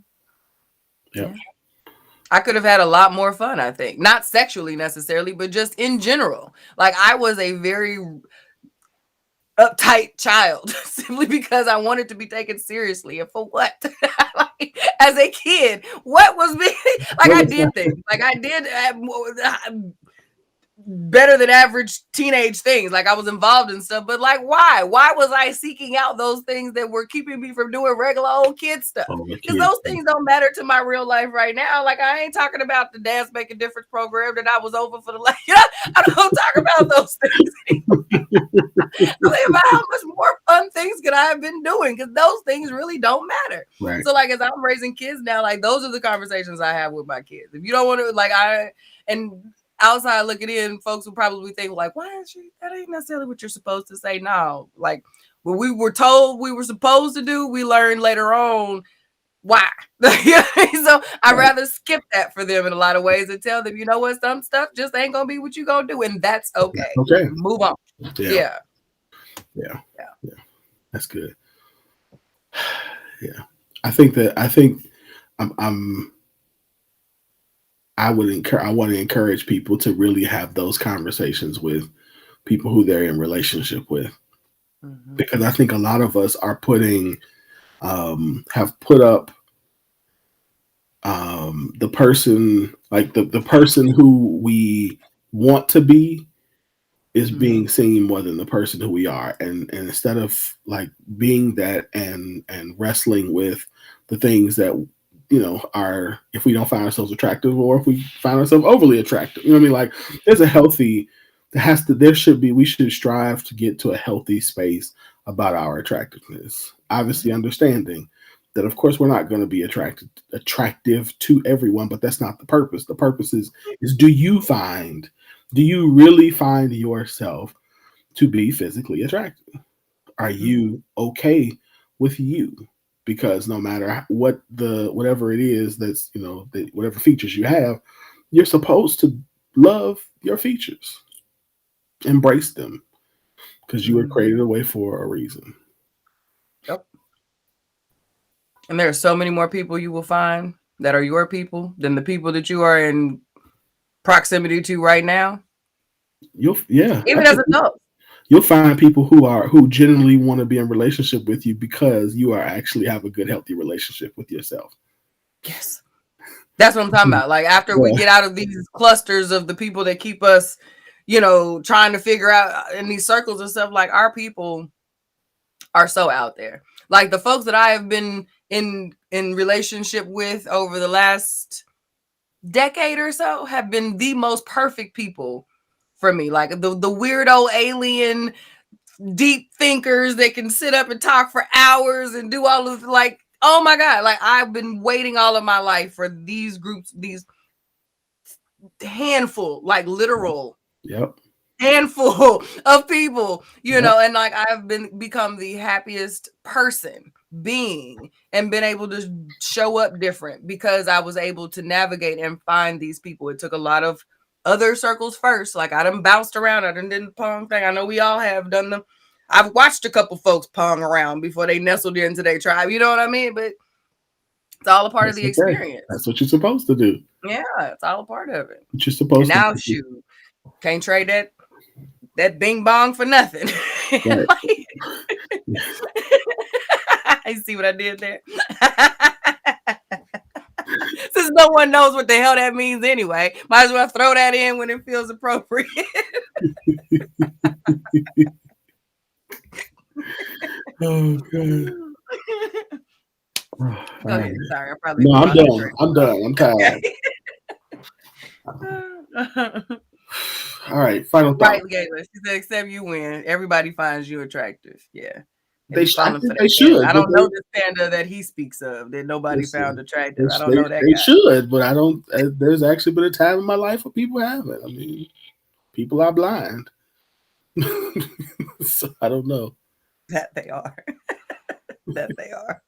Yeah. I could have had a lot more fun, I think. Not sexually necessarily, but just in general. Like, I was a very uptight child simply because I wanted to be taken seriously. And for what? Like, as a kid, what was me? Like, I did things. Like, I did better than average teenage things. Like, I was involved in stuff, but like, why was I seeking out those things that were keeping me from doing regular old kid stuff? Because those things don't matter to my real life right now. Like, I ain't talking about the Dance Make a Difference program that I was over for the I don't talk about those things anymore. I think about how much more fun things could I have been doing, because those things really don't matter. Right. So, like, as I'm raising kids now, like, those are the conversations I have with my kids. If you don't want to, outside looking in, folks would probably think, like, why is she? That ain't necessarily what you're supposed to say. No, like, what we were told we were supposed to do, we learned later on why. So I'd rather skip that for them in a lot of ways and tell them, you know what, some stuff just ain't gonna be what you gonna do, and that's okay. Okay, move on. Yeah. That's good. Yeah, I think I want to encourage people to really have those conversations with people who they're in relationship with, because I think a lot of us are have put up the person, like the person who we want to be is being seen more than the person who we are, and instead of like being that and wrestling with the things that are, if we don't find ourselves attractive, or if we find ourselves overly attractive, you know what I mean? Like, there's a healthy, we should strive to get to a healthy space about our attractiveness. Obviously, understanding that, of course, we're not going to be attractive to everyone, but that's not the purpose. The purpose is do you really find yourself to be physically attractive? Are you okay with you? Because no matter whatever it is that's, whatever features you have, you're supposed to love your features, embrace them, because you were created away for a reason. Yep. And there are so many more people you will find that are your people than the people that you are in proximity to right now. Even as adults. You'll find people who genuinely want to be in relationship with you because you actually have a good, healthy relationship with yourself. Yes. That's what I'm talking about. Like, after we get out of these clusters of the people that keep us, trying to figure out in these circles and stuff, like, our people are so out there. Like, the folks that I have been in relationship with over the last decade or so have been the most perfect people for me. Like, the weirdo alien deep thinkers that can sit up and talk for hours and do all of, like, Oh my God. Like I've been waiting all of my life for these groups, these handful, like literal Yep. handful of people, you Yep. know, and like I've become the happiest person being and been able to show up different because I was able to navigate and find these people. It took a lot of other circles first. Like I done bounced around. I done did the pong thing. I know we all have done them. I've watched a couple folks pong around before they nestled into their tribe. You know what I mean? But it's all a part of That's the okay. experience. That's what you're supposed to do. Yeah, it's all a part of it. What you're supposed And now, to do. shoot, can't trade that bing bong for nothing. Right. Like, I see what I did there. Since no one knows what the hell that means anyway, might as well throw that in when it feels appropriate. Oh, God. Go ahead. Sorry, I probably. No, I'm done. I'm done. I'm tired. Okay. All right. Final thought. Right, Gayla. She said, except you win. Everybody finds you attractive. Yeah. I think they should. I don't know this panda that he speaks of that nobody found attractive. I don't know that they guy. should, but I don't. There's actually been a time in my life where people haven't. I mean, people are blind, so I don't know. That they are. That they are.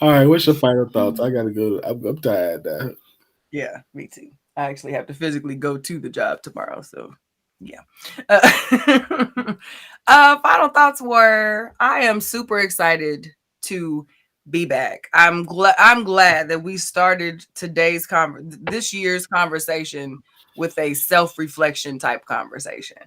All right, what's your final thoughts? I gotta go. I'm tired now. Yeah, me too. I actually have to physically go to the job tomorrow, so yeah. Final thoughts were: I am super excited to be back. I'm glad that we started this year's conversation with a self-reflection type conversation.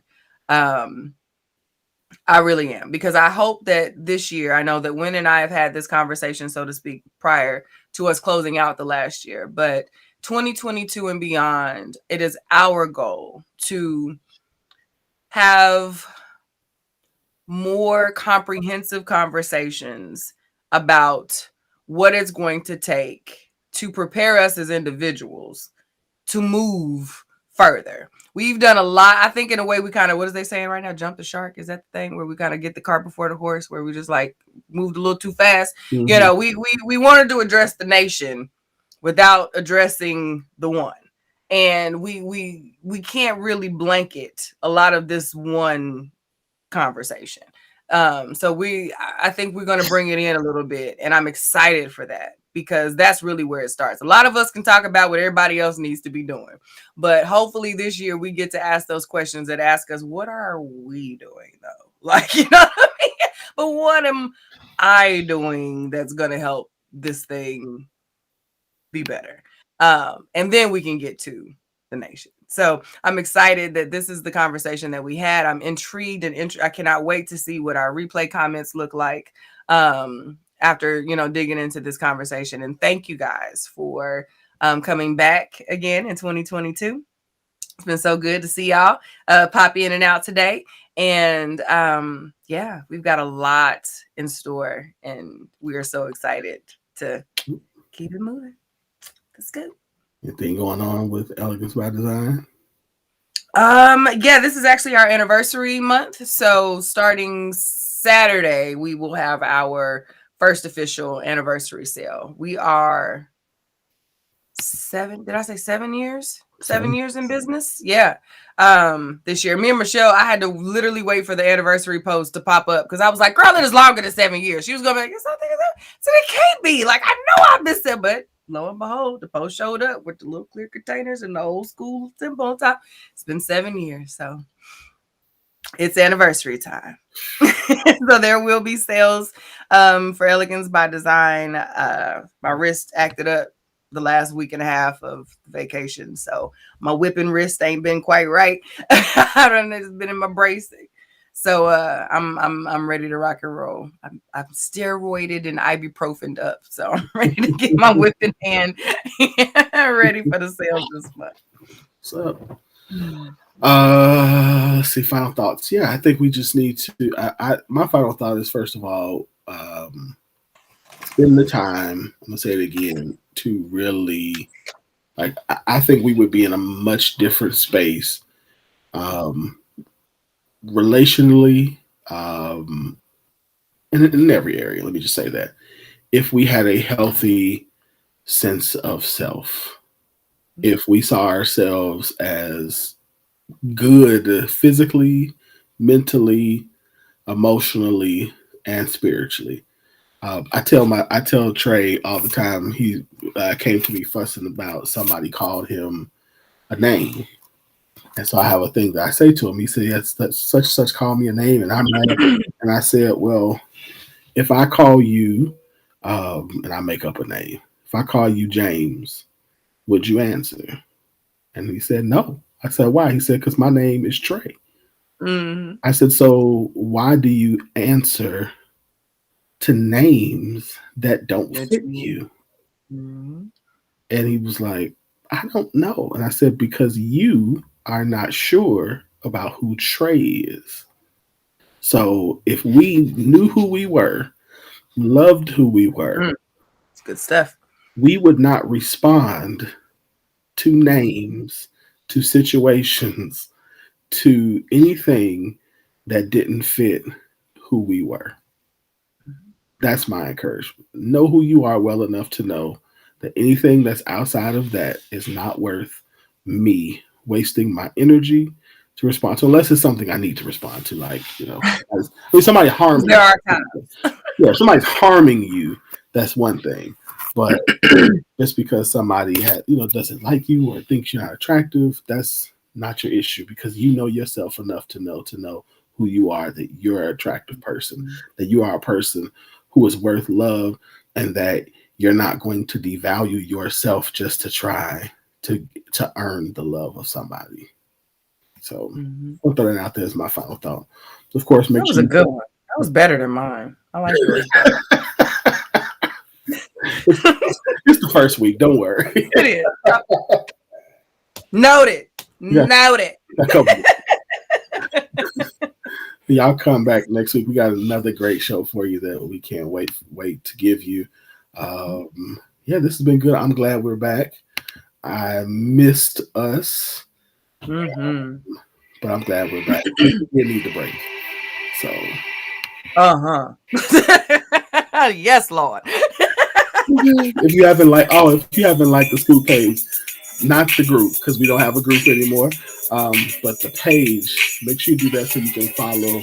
I really am, because I hope that this year, I know that Wynn and I have had this conversation, so to speak, prior to us closing out the last year, but 2022 and beyond, it is our goal to have more comprehensive conversations about what it's going to take to prepare us as individuals to move further. We've done a lot. I think in a way we kind of, what is they saying right now? Jump the shark. Is that the thing where we kind of get the cart before the horse, where we just like moved a little too fast? Mm-hmm. You know, we wanted to address the nation without addressing the one. And we can't really blanket a lot of this one conversation. So I think we're going to bring it in a little bit, and I'm excited for that, because that's really where it starts. A lot of us can talk about what everybody else needs to be doing, but hopefully this year we get to ask those questions that ask us, what are we doing though? Like, you know what I mean? But what am I doing that's going to help this thing be better? And then we can get to the nation. So I'm excited that this is the conversation that we had. I'm intrigued and I cannot wait to see what our replay comments look like after, digging into this conversation. And thank you guys for coming back again in 2022. It's been so good to see y'all pop in and out today. And yeah, we've got a lot in store, and we are so excited to keep it moving. That's good. Anything going on with Elegance by Design? Yeah, this is actually our anniversary month. So starting Saturday, we will have our first official anniversary sale. We are 7 years? 7 years in business? Yeah. This year. Me and Michelle, I had to literally wait for the anniversary post to pop up, because I was like, girl, it is longer than 7 years. She was gonna be like, so it can't be. Like, I know I've been said, but lo and behold, the post showed up with the little clear containers and the old school symbol on top. It's been 7 years, so it's anniversary time. So there will be sales for Elegance by Design. My wrist acted up the last week and a half of vacation, so my whipping wrist ain't been quite right. It's been in my bracing. So I'm ready to rock and roll. I'm steroided and ibuprofen up, so I'm ready to get my whipping hand ready for the sales this month. So, let's see. Final thoughts. Yeah, I think we just need to. My final thought is, first of all, spend the time. I'm gonna say it again, to really, like, I think we would be in a much different space. Relationally, in every area, let me just say that, if we had a healthy sense of self, if we saw ourselves as good physically, mentally, emotionally, and spiritually. I tell Trey all the time. He came to me fussing about somebody called him a name, and so I have a thing that I say to him. He said, "Yes, that's such call me a name," and I'm mad. And I said, "Well, if I call you, and I make up a name, if I call you James, would you answer?" And he said, "No." I said, "Why?" He said, "Because my name is Trey." Mm-hmm. I said, "So why do you answer to names that don't fit you?" Mm-hmm. And he was like, "I don't know." And I said, "Because you are not sure about who Trey is. So if we knew who we were, loved who we were, It's good stuff. we would not respond to names, to situations, to anything that didn't fit who we were." That's my encouragement. Know who you are well enough to know that anything that's outside of that is not worth me wasting my energy to respond to, unless it's something I need to respond to, like, somebody harming There are times. Yeah, somebody's harming you, that's one thing. But just because somebody doesn't like you or thinks you're not attractive, that's not your issue, because you know yourself enough to know who you are, that you're an attractive person, that you are a person who is worth love, and that you're not going to devalue yourself just to try to earn the love of somebody. So I'll throw that out there as my final thought. Of course, that was a good one. That was better than mine. I like yours. It's the first week. Don't worry. It is. Noted. Yeah. Noted. Y'all come back next week. We got another great show for you that we can't wait to give you. This has been good. I'm glad we're back. I missed us, but I'm glad we're back. We need the break. So, yes, Lord. if you haven't liked the Scoop page, not the group, because we don't have a group anymore, but the page, make sure you do that so you can follow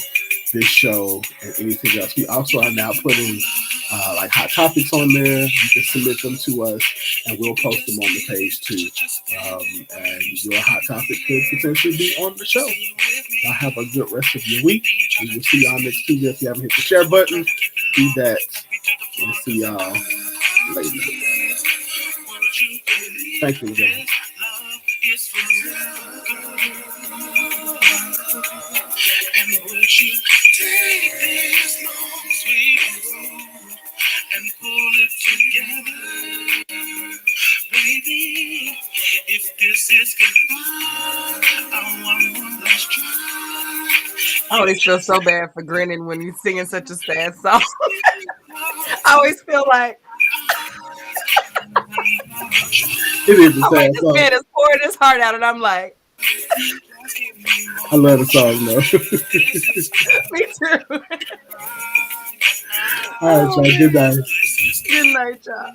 this show and anything else. We also are now putting like hot topics on there. You can submit them to us, and we'll post them on the page too. And your hot topic could potentially be on the show. Y'all have a good rest of your week. We will see y'all next Tuesday. If you haven't hit the share button, do that. And see y'all later. Thank you again. And would you take this long, sweet road and pull it together, baby? If this is goodbye, I want one last try. I always feel so bad for grinning when he's singing such a sad song. I always feel like it is a sad song. This man is pouring his heart out, and I'm like, I love the song, though. Me too. All right, y'all. Good night. Good night, y'all.